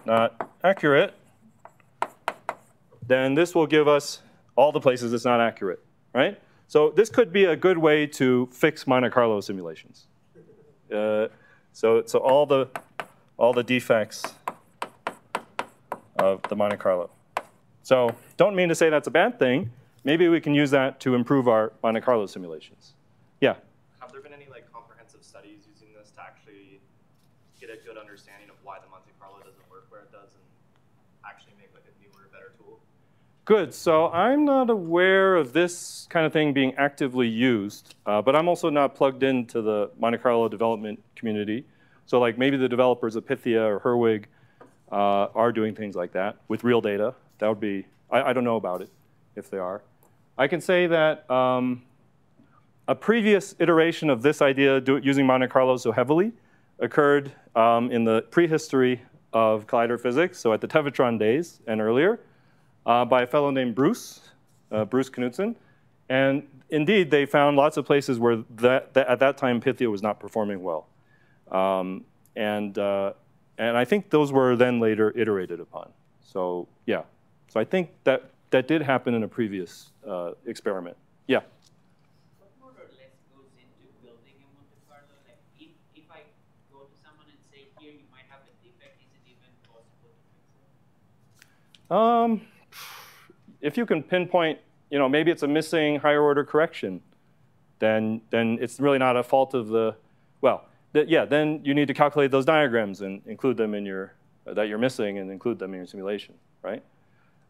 not accurate, then this will give us all the places it's not accurate, right? So this could be a good way to fix Monte Carlo simulations. So all the defects of the Monte Carlo. So don't mean to say that's a bad thing. Maybe we can use that to improve our Monte Carlo simulations. Yeah? Have there been any comprehensive studies using this to actually get a good understanding of why the Monte Carlo doesn't work where it does and actually make a newer, better tool? Good. So I'm not aware of this kind of thing being actively used, but I'm also not plugged into the Monte Carlo development community. So maybe the developers of Pythia or Herwig are doing things like that with real data. That would be, I don't know about it, if they are. I can say that a previous iteration of this idea, using Monte Carlo so heavily, occurred in the prehistory of collider physics, so at the Tevatron days and earlier, by a fellow named Bruce Knudsen. And indeed, they found lots of places where at that time Pythia was not performing well. And I think those were then later iterated upon. So yeah, so I think that did happen in a previous experiment. Yeah? What more or less goes into building a Monte Carlo? If I go to someone and say, here you might have a defect, is it even possible to fix it? If you can pinpoint, maybe it's a missing higher order correction, then it's really not a fault of the, well, then you need to calculate those diagrams and include them in that you're missing and include them in your simulation, right?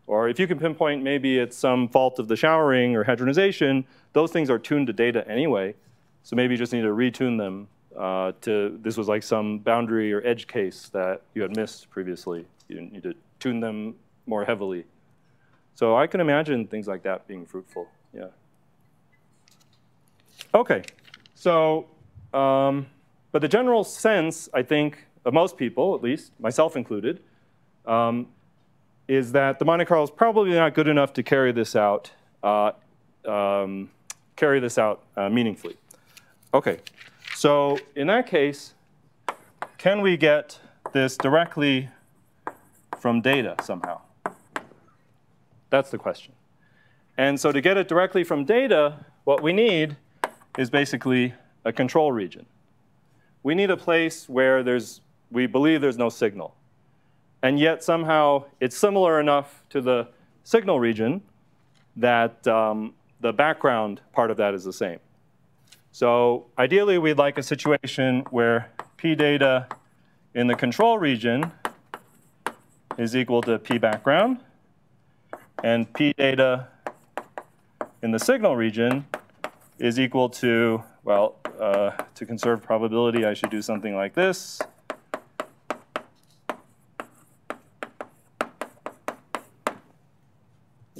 Or if you can pinpoint maybe it's some fault of the showering or hadronization, those things are tuned to data anyway. So maybe you just need to retune them this was like some boundary or edge case that you had missed previously. You need to tune them more heavily. So I can imagine things like that being fruitful, yeah. Okay, so, but the general sense, I think, of most people, at least, myself included, is that the Monte Carlo is probably not good enough to carry this out, meaningfully. Okay, so in that case, can we get this directly from data somehow? That's the question. And so to get it directly from data, what we need is basically a control region. We need a place where we believe there's no signal. And yet somehow it's similar enough to the signal region that the background part of that is the same. So ideally, we'd like a situation where P data in the control region is equal to P background, and P data in the signal region is equal to, well, to conserve probability, I should do something like this.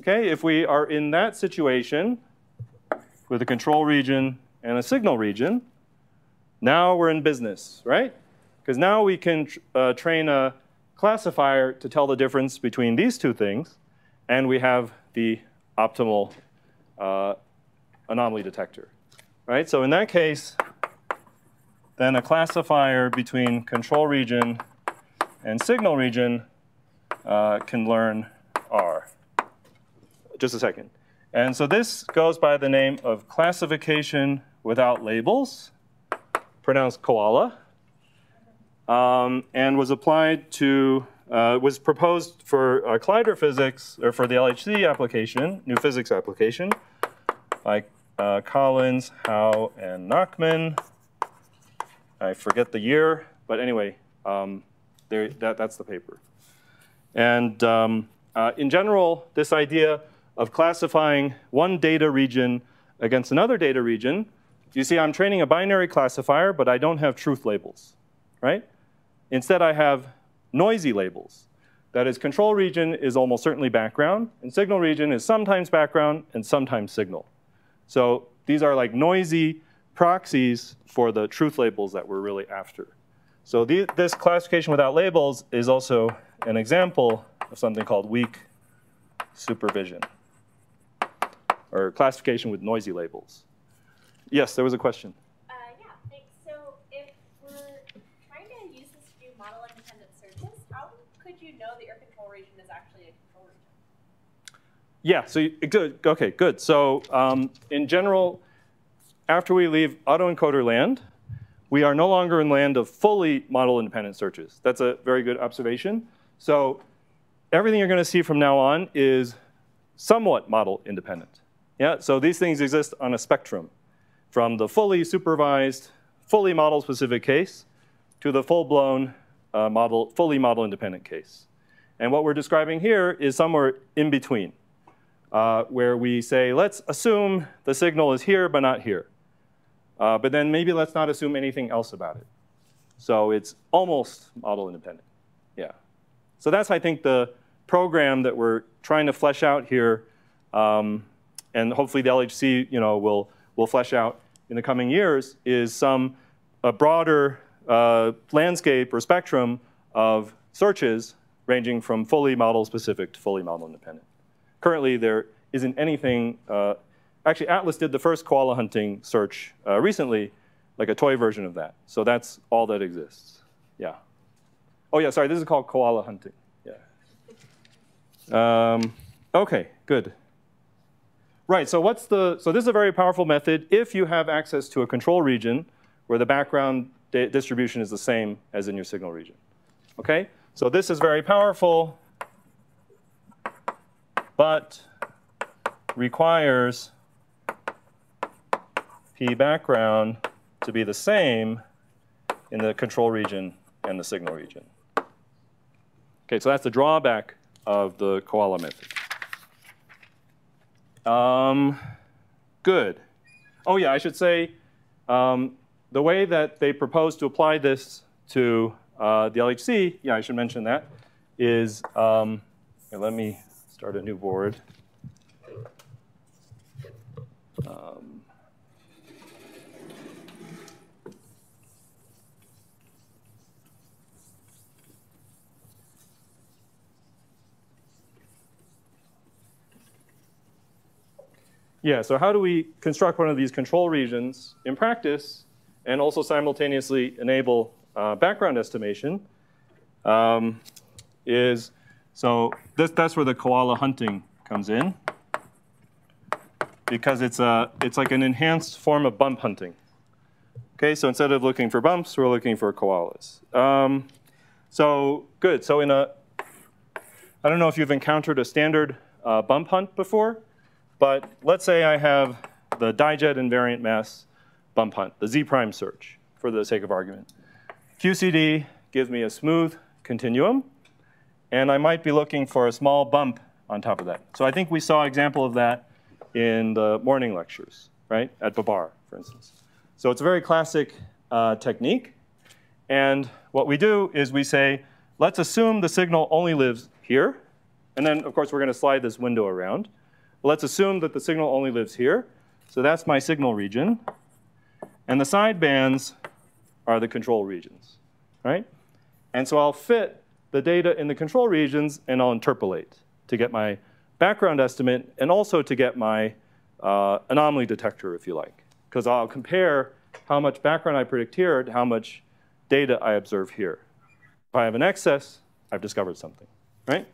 Okay, if we are in that situation with a control region and a signal region, now we're in business, right? Because now we can train a classifier to tell the difference between these two things, and we have the optimal anomaly detector, right? So in that case, then a classifier between control region and signal region can learn R. Just a second. And so this goes by the name of classification without labels, pronounced koala, and was applied to, was proposed for collider physics, or for the LHC application, new physics application, by Collins, Howe, and Nachman. I forget the year, but anyway, that's the paper. And in general, this idea of classifying one data region against another data region, you see I'm training a binary classifier, but I don't have truth labels, right? Instead, I have noisy labels. That is, control region is almost certainly background, and signal region is sometimes background and sometimes signal. So these are like noisy proxies for the truth labels that we're really after. So this classification without labels is also an example of something called weak supervision, or classification with noisy labels. Yes, there was a question. Yeah, thanks. So if we're trying to use this to do model-independent searches, how could you know that your control region is actually a control region? Yeah, so good. Okay, good. So in general, after we leave autoencoder land, we are no longer in land of fully model-independent searches. That's a very good observation. So everything you're going to see from now on is somewhat model-independent. Yeah, so these things exist on a spectrum, from the fully supervised, fully model-specific case to the full-blown fully model-independent case. And what we're describing here is somewhere in between, where we say, let's assume the signal is here but not here. But then maybe let's not assume anything else about it. So it's almost model-independent. Yeah. So that's, I think, the program that we're trying to flesh out here. And hopefully the LHC will flesh out in the coming years, is a broader landscape or spectrum of searches ranging from fully model-specific to fully model-independent. Currently, there isn't anything. Actually, Atlas did the first koala hunting search recently, like a toy version of that. So that's all that exists. Yeah. Oh, yeah, sorry, this is called koala hunting. Yeah. OK, good. Right, so so this is a very powerful method if you have access to a control region where the background distribution is the same as in your signal region. OK, so this is very powerful, but requires P background to be the same in the control region and the signal region. OK, so that's the drawback of the koala method. Good. Oh, yeah, I should say the way that they propose to apply this to the LHC, yeah, I should mention that, is here, let me start a new board. Yeah, so how do we construct one of these control regions in practice and also simultaneously enable background estimation? So that's where the koala hunting comes in, because it's like an enhanced form of bump hunting. Okay, so instead of looking for bumps, we're looking for koalas. So good. So I don't know if you've encountered a standard bump hunt before. But let's say I have the dijet invariant mass bump hunt, the Z-prime search, for the sake of argument. QCD gives me a smooth continuum, and I might be looking for a small bump on top of that. So I think we saw an example of that in the morning lectures, right, at Babar, for instance. So it's a very classic technique. And what we do is we say, let's assume the signal only lives here. And then, of course, we're going to slide this window around. But let's assume that the signal only lives here. So that's my signal region. And the sidebands are the control regions, right? And so I'll fit the data in the control regions, and I'll interpolate to get my background estimate and also to get my anomaly detector, if you like. Because I'll compare how much background I predict here to how much data I observe here. If I have an excess, I've discovered something, right?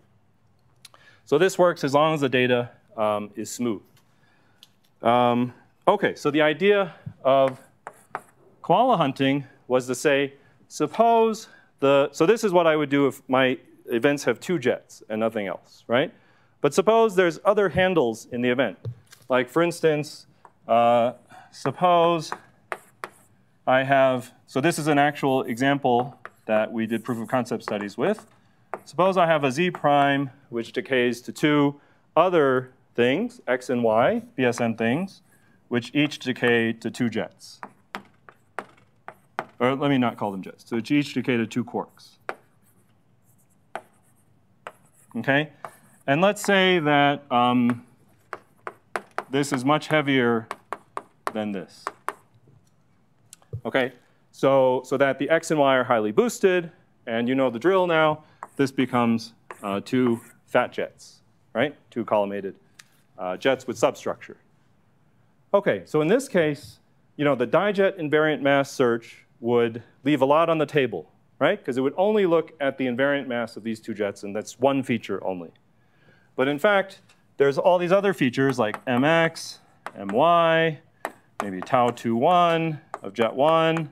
So this works as long as the data is smooth. OK, so the idea of koala hunting was to say, suppose so this is what I would do if my events have 2 jets and nothing else, right? But suppose there's other handles in the event. Like, for instance, suppose I have, so this is an actual example that we did proof of concept studies with. Suppose I have a z prime which decays to 2 other things, x and y, BSN things, which each decay to 2 jets. Or let me not call them jets. So each decay to 2 quarks. OK? And let's say that this is much heavier than this. OK? So that the x and y are highly boosted. And you know the drill now. This becomes 2 fat jets, right? 2 collimated jets with substructure. OK, so in this case, you know, the dijet invariant mass search would leave a lot on the table, right? Because it would only look at the invariant mass of these 2 jets, and that's one feature only. But in fact, there's all these other features like mx, my, maybe tau21 of jet 1,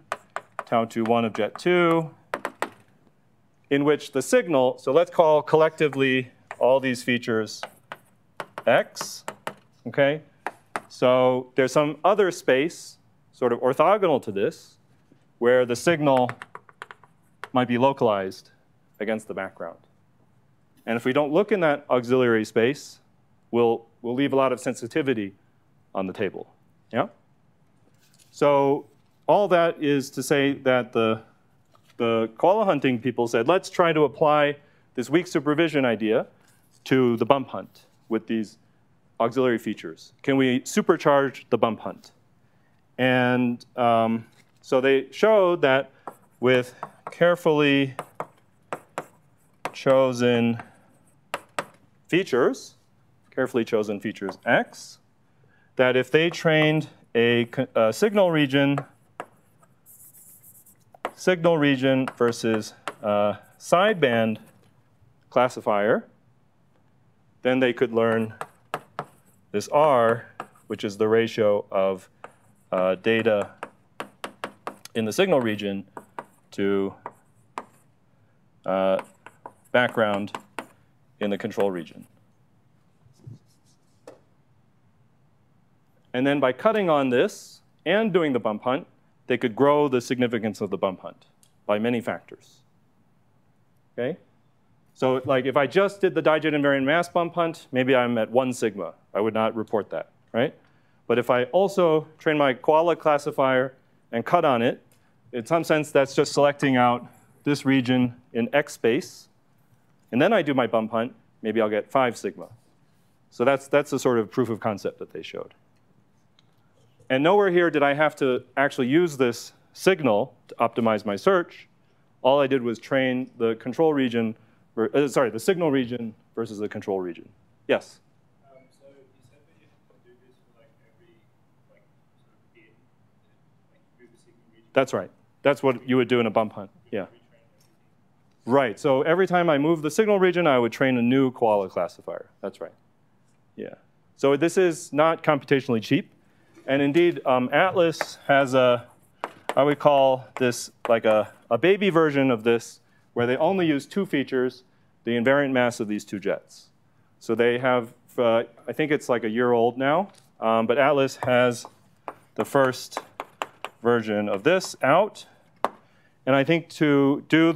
tau21 of jet 2, in which the signal, so let's call collectively all these features x, OK? So there's some other space, sort of orthogonal to this, where the signal might be localized against the background. And if we don't look in that auxiliary space, we'll leave a lot of sensitivity on the table. Yeah? So all that is to say that the koala hunting people said, let's try to apply this weak supervision idea to the bump hunt with these auxiliary features. Can we supercharge the bump hunt? And so they showed that with carefully chosen features x, that if they trained a signal region versus sideband classifier, then they could learn this R, which is the ratio of data in the signal region to background in the control region. And then by cutting on this and doing the bump hunt, they could grow the significance of the bump hunt by many factors. Okay? So like if I just did the dijet invariant mass bump hunt, maybe I'm at 1 sigma. I would not report that, right? But if I also train my koala classifier and cut on it, in some sense that's just selecting out this region in X space. And then I do my bump hunt, maybe I'll get 5 sigma. So that's the sort of proof of concept that they showed. And nowhere here did I have to actually use this signal to optimize my search. All I did was train the control region, the signal region versus the control region. Yes? So you said that you have to do this for like every sort of game, like move the signal region. That's right. That's what you would do in a bump hunt. Yeah. Right. So every time I move the signal region, I would train a new koala classifier. That's right. Yeah. So this is not computationally cheap. And indeed, Atlas has I would call this like a baby version of this, where they only use 2 features, the invariant mass of these 2 jets. So they have, I think it's like a year old now, but Atlas has the first version of this out. And I think to do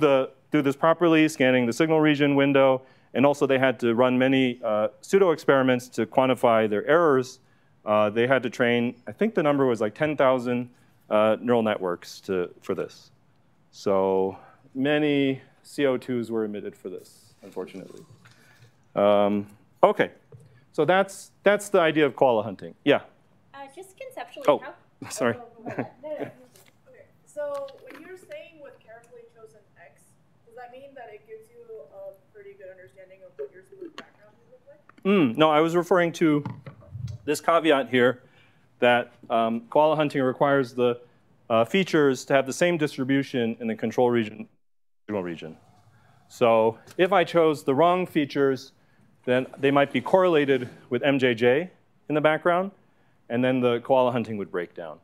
this properly, scanning the signal region window, and also they had to run many pseudo experiments to quantify their errors. They had to train, I think the number was like 10,000 neural networks for this. So many CO2s were emitted for this, unfortunately. OK, so that's the idea of koala hunting. Yeah. Just conceptually, Oh, how? sorry. Okay. So when you're saying with carefully chosen X, does that mean that it gives you a pretty good understanding of what your smooth background will look like? No, I was referring to this caveat here that koala hunting requires the features to have the same distribution in the control region, signal region. So if I chose the wrong features, then they might be correlated with MJJ in the background, and then the koala hunting would break down.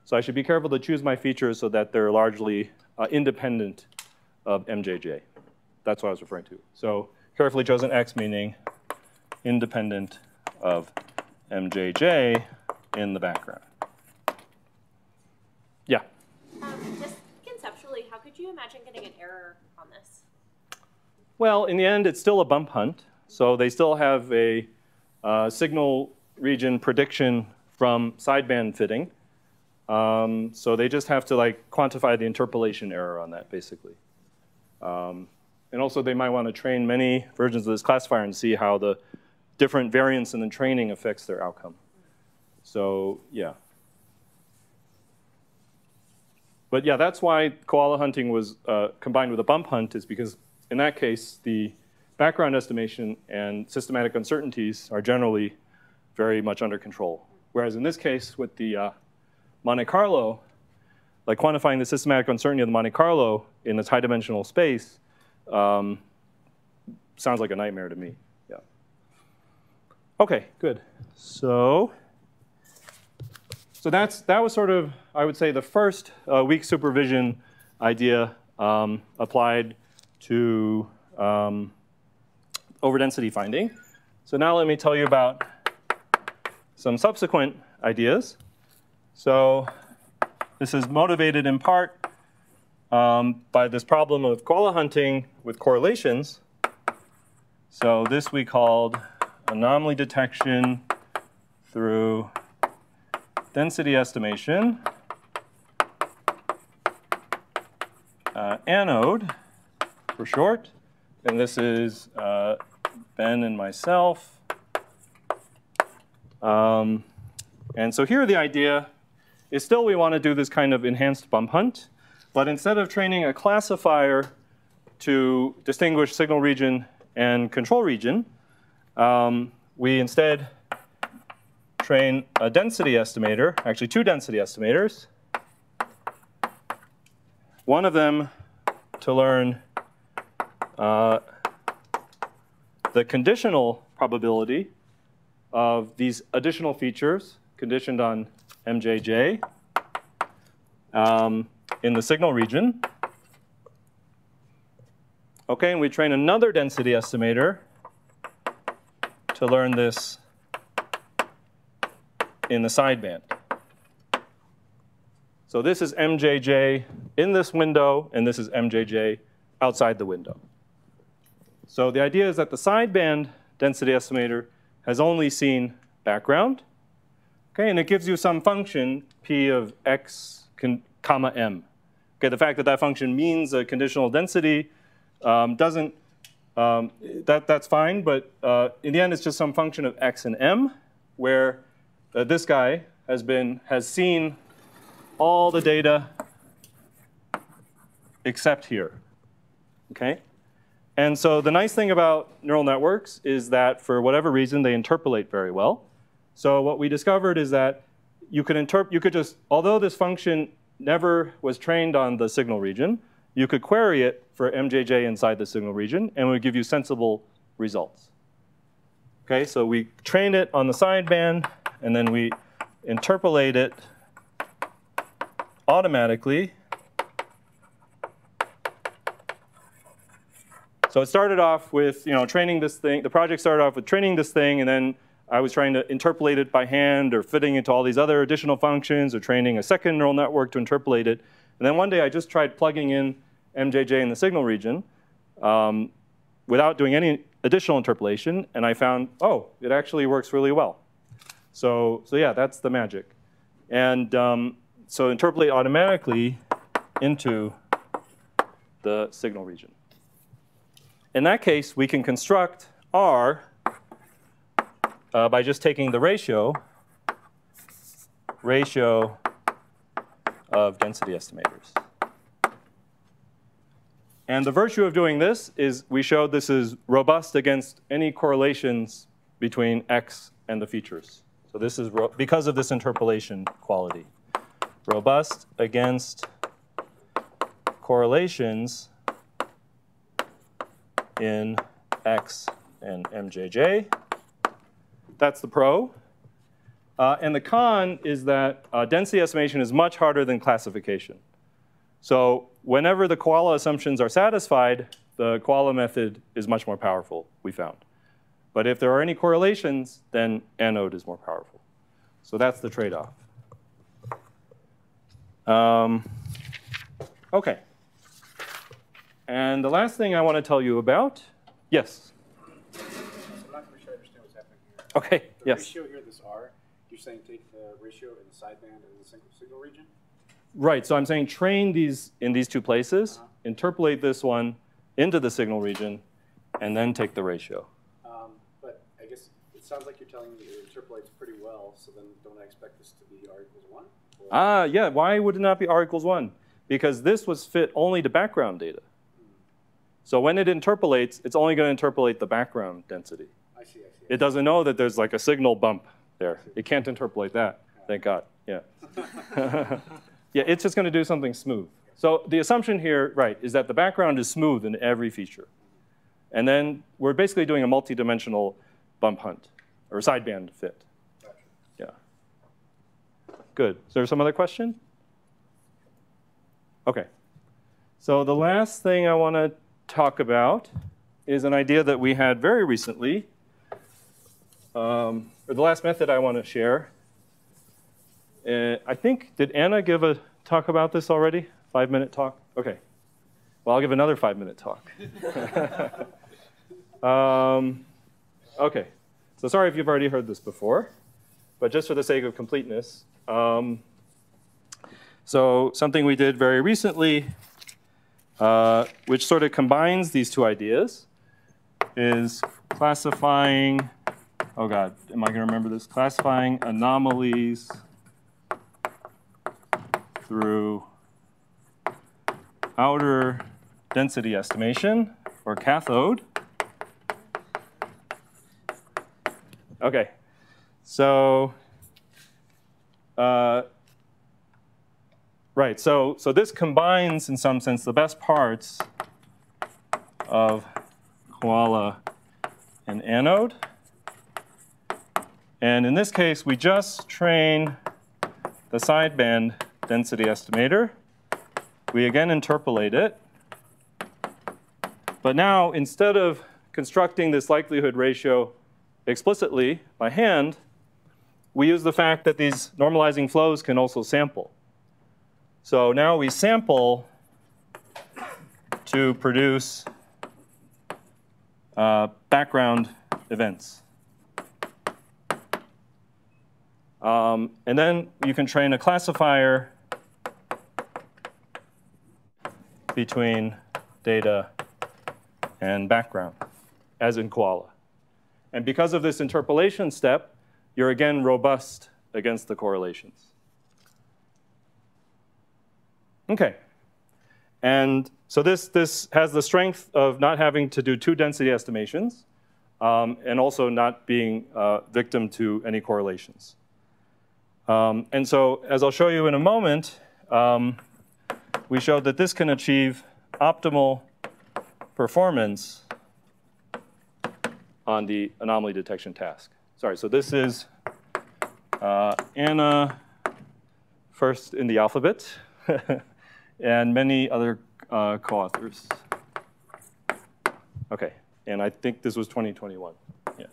So I should be careful to choose my features so that they're largely independent of MJJ. That's what I was referring to. So carefully chosen X meaning independent of MJJ in the background. Yeah? Just conceptually, how could you imagine getting an error on this? Well, in the end, it's still a bump hunt. So they still have a signal region prediction from sideband fitting. So they just have to like quantify the interpolation error on that, basically. And also, they might want to train many versions of this classifier and see how the different variance in the training affects their outcome. So yeah. But yeah, that's why koala hunting was combined with a bump hunt, is because in that case, the background estimation and systematic uncertainties are generally very much under control. Whereas in this case, with the Monte Carlo, like quantifying the systematic uncertainty of the Monte Carlo in this high-dimensional space sounds like a nightmare to me. Yeah. OK, good. So that was sort of, I would say, the first weak supervision idea applied to overdensity finding. So now let me tell you about some subsequent ideas. So this is motivated in part by this problem of koala hunting with correlations. So this we called anomaly detection through density estimation, anode for short. And this is Ben and myself. And so here the idea is still we want to do this kind of enhanced bump hunt. But instead of training a classifier to distinguish signal region and control region, we instead train a density estimator, actually two density estimators. One of them to learn the conditional probability of these additional features conditioned on MJJ in the signal region. OK, and we train another density estimator to learn this in the sideband. So this is MJJ in this window, and this is MJJ outside the window. So the idea is that the sideband density estimator has only seen background. Okay, and it gives you some function, p of x comma m. Okay, the fact that that function means a conditional density doesn't, that's fine, but in the end, it's just some function of x and m, where this guy has seen all the data except here. Okay? And so the nice thing about neural networks is that for whatever reason, they interpolate very well. So what we discovered is that you could just, although this function never was trained on the signal region, you could query it for MJJ inside the signal region, and it would give you sensible results. Okay, so we train it on the sideband, and then we interpolate it automatically. So it started off with training this thing. The project started off with training this thing, and then I was trying to interpolate it by hand or fitting into all these other additional functions or training a second neural network to interpolate it. And then one day I just tried plugging in MJJ in the signal region without doing any additional interpolation, and I found, oh, it actually works really well. So yeah, that's the magic. And so interpolate automatically into the signal region. In that case, we can construct R by just taking the ratio of density estimators. And the virtue of doing this is we showed this is robust against any correlations between X and the features. So this is because of this interpolation quality. Robust against correlations in X and MJJ. That's the pro. And the con is that density estimation is much harder than classification. So whenever the koala assumptions are satisfied, the koala method is much more powerful, we found. But if there are any correlations, then anode is more powerful. So that's the trade-off. OK. And the last thing I want to tell you about, yes? So I'm not really sure I understand what's happening here. OK, the yes. ratio here, this R, you're saying take the ratio in the sideband and the signal region? Right, so I'm saying train these in these two places, interpolate this one into the signal region, and then take the ratio. But I guess it sounds like you're telling me it interpolates pretty well, so then don't I expect this to be R equals 1? Yeah, why would it not be R equals 1? Because this was fit only to background data. So when it interpolates, it's only going to interpolate the background density. I see. It doesn't know that there's like a signal bump there. It can't interpolate that, thank God, yeah. Yeah, it's just going to do something smooth. So the assumption here, right, is that the background is smooth in every feature. And then we're basically doing a multi-dimensional bump hunt, or sideband fit. Yeah. Good. Is there some other question? OK. So the last thing I want to talk about is an idea that we had very recently, or the last method I want to share. I think, did Anna give a talk about this already? 5-minute talk? OK. Well, I'll give another 5-minute talk. OK. So sorry if you've already heard this before. But just for the sake of completeness, so something we did very recently, which sort of combines these two ideas, is classifying, oh God, am I going to remember this? Classifying anomalies through outer density estimation, or cathode. OK. So, right, so this combines, in some sense, the best parts of koala and anode. And in this case, we just train the sideband density estimator. We again interpolate it. But now, instead of constructing this likelihood ratio explicitly by hand, we use the fact that these normalizing flows can also sample. So now we sample to produce background events. And then you can train a classifier between data and background, as in koala. And because of this interpolation step, you're again robust against the correlations. OK. And so this has the strength of not having to do two density estimations, and also not being victim to any correlations. And so, as I'll show you in a moment, we showed that this can achieve optimal performance on the anomaly detection task. Sorry, so this is Anna first in the alphabet, and many other co-authors. OK, and I think this was 2021. Yeah.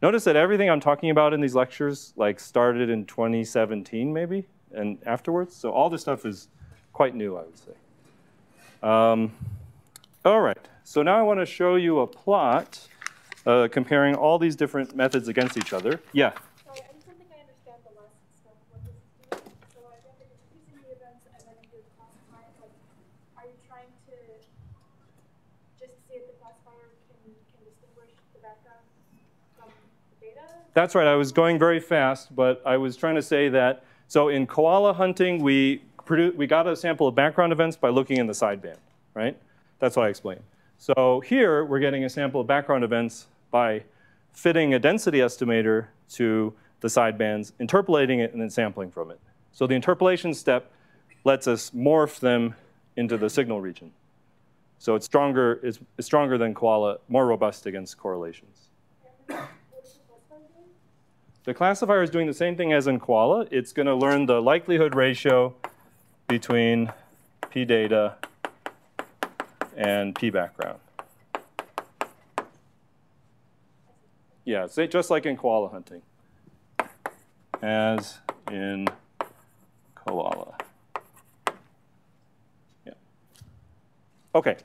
Notice that everything I'm talking about in these lectures started in 2017, maybe, and afterwards. So all this stuff is quite new, I would say. All right, so now I want to show you a plot comparing all these different methods against each other. Yeah? Sorry, I just don't think I understand the last step, what this is doing. So I get that you're producing the events and then you're classifying, are you trying to just see if the classifier can can distinguish the background from the data? That's right. I was going very fast, but I was trying to say that, so in koala hunting, we got a sample of background events by looking in the sideband, right? That's what I explained. So here, we're getting a sample of background events by fitting a density estimator to the sidebands, interpolating it, and then sampling from it. So the interpolation step lets us morph them into the signal region. So it's stronger than koala, more robust against correlations. The classifier is doing the same thing as in koala. It's going to learn the likelihood ratio between p data and p background. Yeah, it's just like in koala hunting, as in koala. Yeah. OK,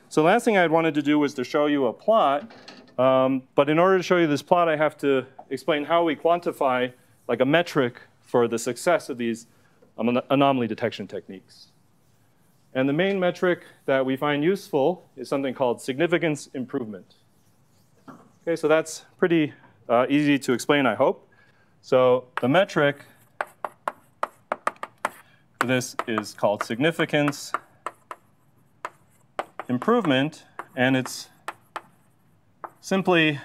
so the last thing I wanted to do was to show you a plot. But in order to show you this plot, I have to explain how we quantify like a metric for the success of these anomaly detection techniques. And the main metric that we find useful is something called significance improvement. OK, so that's pretty easy to explain, I hope. So the metric for this is called significance improvement. And it's simply,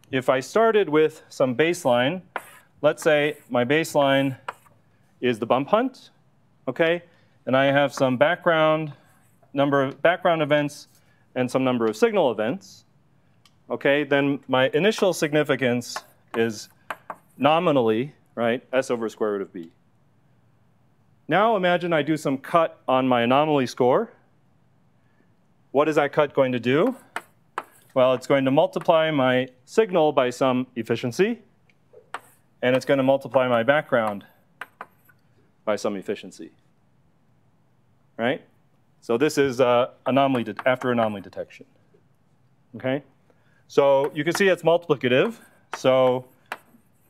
if I started with some baseline, let's say my baseline is the bump hunt, OK? And I have some number of background events and some number of signal events, OK? Then my initial significance is nominally, right, s over square root of b. Now imagine I do some cut on my anomaly score. What is that cut going to do? Well, it's going to multiply my signal by some efficiency, and it's going to multiply my background by some efficiency, right? So this is after anomaly detection, okay? So you can see it's multiplicative. So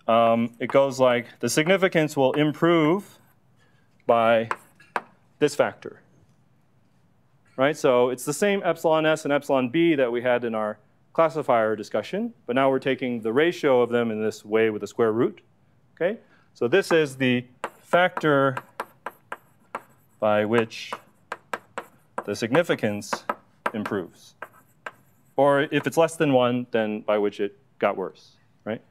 it goes like the significance will improve by this factor. Right? So it's the same epsilon s and epsilon b that we had in our classifier discussion, but now we're taking the ratio of them in this way with a square root. Okay? So this is the factor by which the significance improves. Or if it's less than 1, then by which it got worse. Right?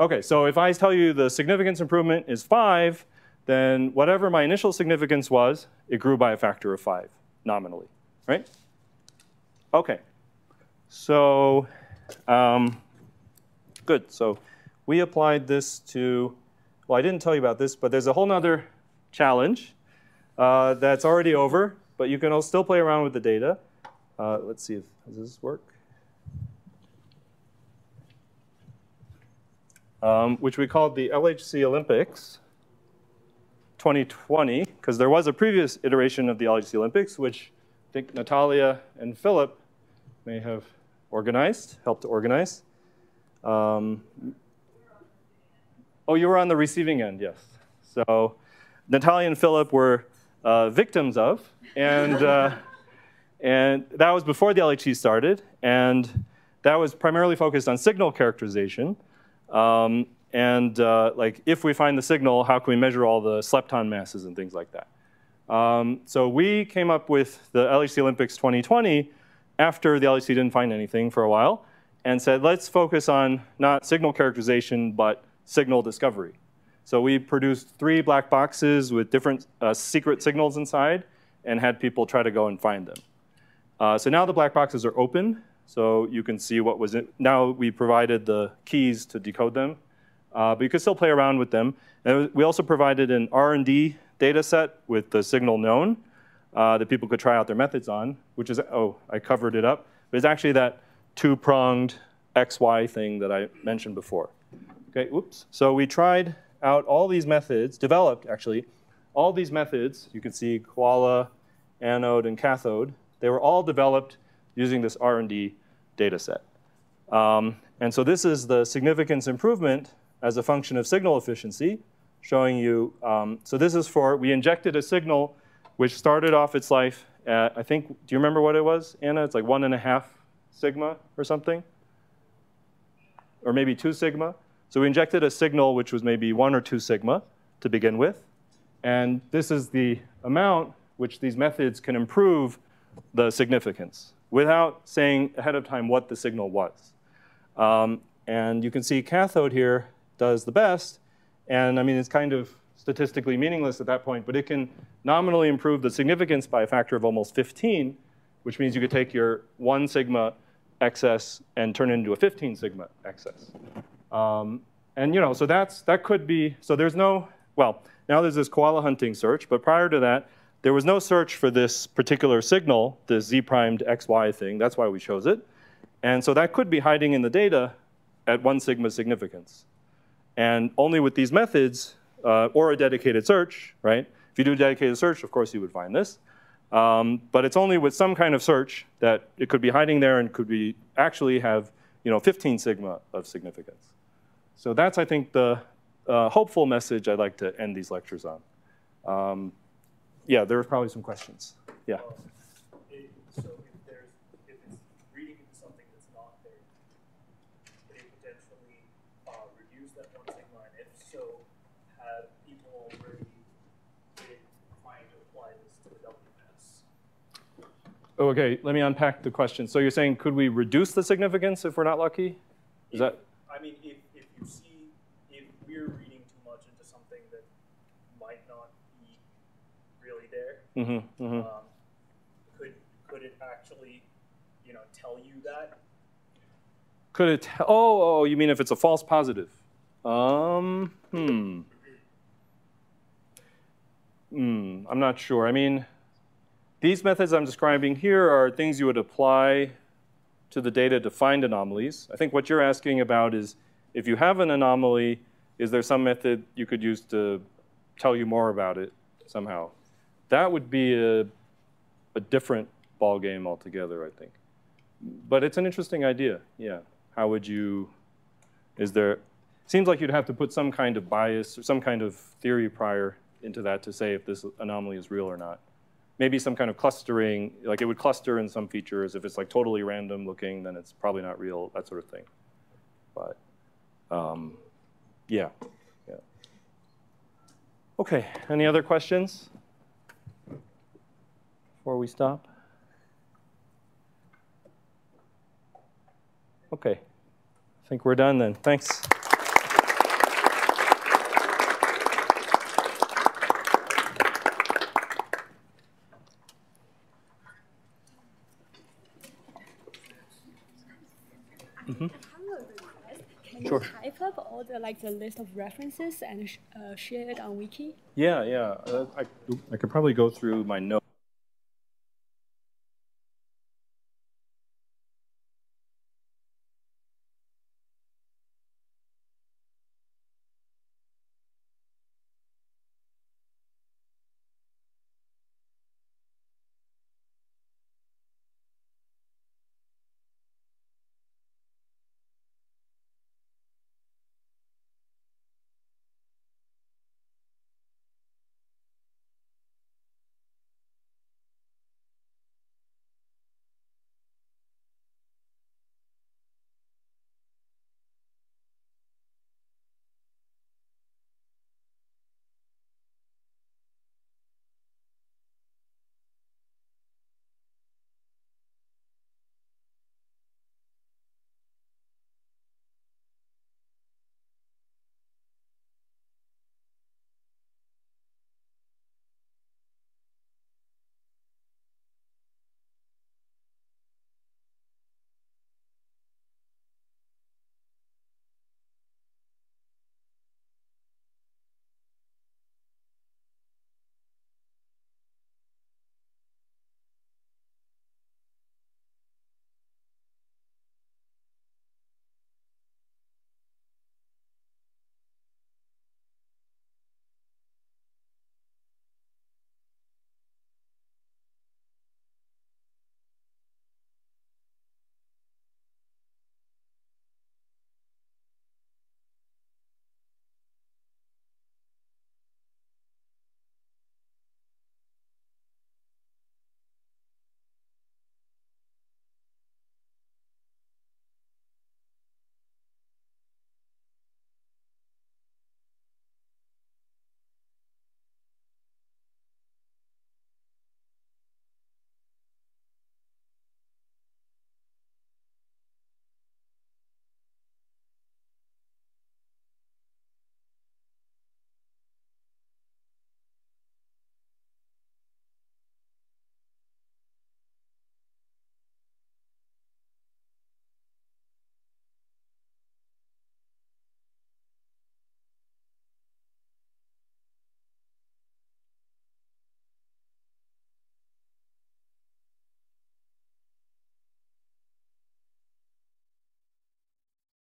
OK, so if I tell you the significance improvement is 5, then whatever my initial significance was, it grew by a factor of 5. Nominally, right? OK, so good. So we applied this to, well, I didn't tell you about this, but there's a whole nother challenge that's already over, but you can still play around with the data. Let's see, does this work? Which we called the LHC Olympics 2020, because there was a previous iteration of the LHC Olympics, which I think Natalia and Philip may have helped to organize. Oh, you were on the receiving end, yes. So Natalia and Philip were victims of, and and that was before the LHC started, and that was primarily focused on signal characterization. Like, if we find the signal, how can we measure all the lepton masses and things like that? So we came up with the LHC Olympics 2020 after the LHC didn't find anything for a while, and said, let's focus on not signal characterization, but signal discovery. So we produced 3 black boxes with different secret signals inside, and had people try to go and find them. So now the black boxes are open, so you can see what was in. Now we provided the keys to decode them. But you could still play around with them. And we also provided an R&D data set with the signal known that people could try out their methods on, which is, oh, I covered it up. But it's actually that 2-pronged XY thing that I mentioned before. Okay, oops. So we tried out all these methods, developed actually, all these methods. You can see koala, anode, and cathode. They were all developed using this R&D data set. And so this is the significance improvement as a function of signal efficiency, showing you, so this is for, we injected a signal which started off its life at, I think, do you remember what it was, Anna? It's like 1.5 sigma or something, or maybe 2 sigma. So we injected a signal which was maybe 1 or 2 sigma to begin with. And this is the amount which these methods can improve the significance without saying ahead of time what the signal was. And you can see cathode here does the best. And I mean, it's kind of statistically meaningless at that point, but it can nominally improve the significance by a factor of almost 15, which means you could take your 1 sigma excess and turn it into a 15 sigma excess. And you know, so that could be, so there's no, well, now there's this koala hunting search, but prior to that, there was no search for this particular signal, this z-primed xy thing. That's why we chose it. And so that could be hiding in the data at 1 sigma significance. And only with these methods, or a dedicated search, right? If you do a dedicated search, of course, you would find this. But it's only with some kind of search that it could be hiding there and could be actually have 15 sigma of significance. So that's, I think, the hopeful message I'd like to end these lectures on. Yeah, there are probably some questions. Yeah. So if it's reading into something that's not there, could it potentially reduce that 1 sigma? And if so, have people already been trying to apply this to the WMS? Okay, let me unpack the question. So you're saying, could we reduce the significance if we're not lucky? Is that? I mean, if you see, if we're reading too much into something that might not be really there, could it actually, tell you that? Could it? Oh, you mean if it's a false positive? I'm not sure. I mean, these methods I'm describing here are things you would apply to the data to find anomalies. I think what you're asking about is, if you have an anomaly, is there some method you could use to tell you more about it somehow? That would be a different ballgame altogether, I think. But it's an interesting idea, yeah. How would you, seems like you'd have to put some kind of bias or some kind of theory prior into that to say if this anomaly is real or not. Maybe some kind of clustering, like it would cluster in some features. If it's like totally random looking, then it's probably not real, that sort of thing. But yeah. Okay, any other questions before we stop? Okay, I think we're done then. Thanks. Can you type up all the the list of references and share it on Wiki? Yeah. I could probably go through my notes.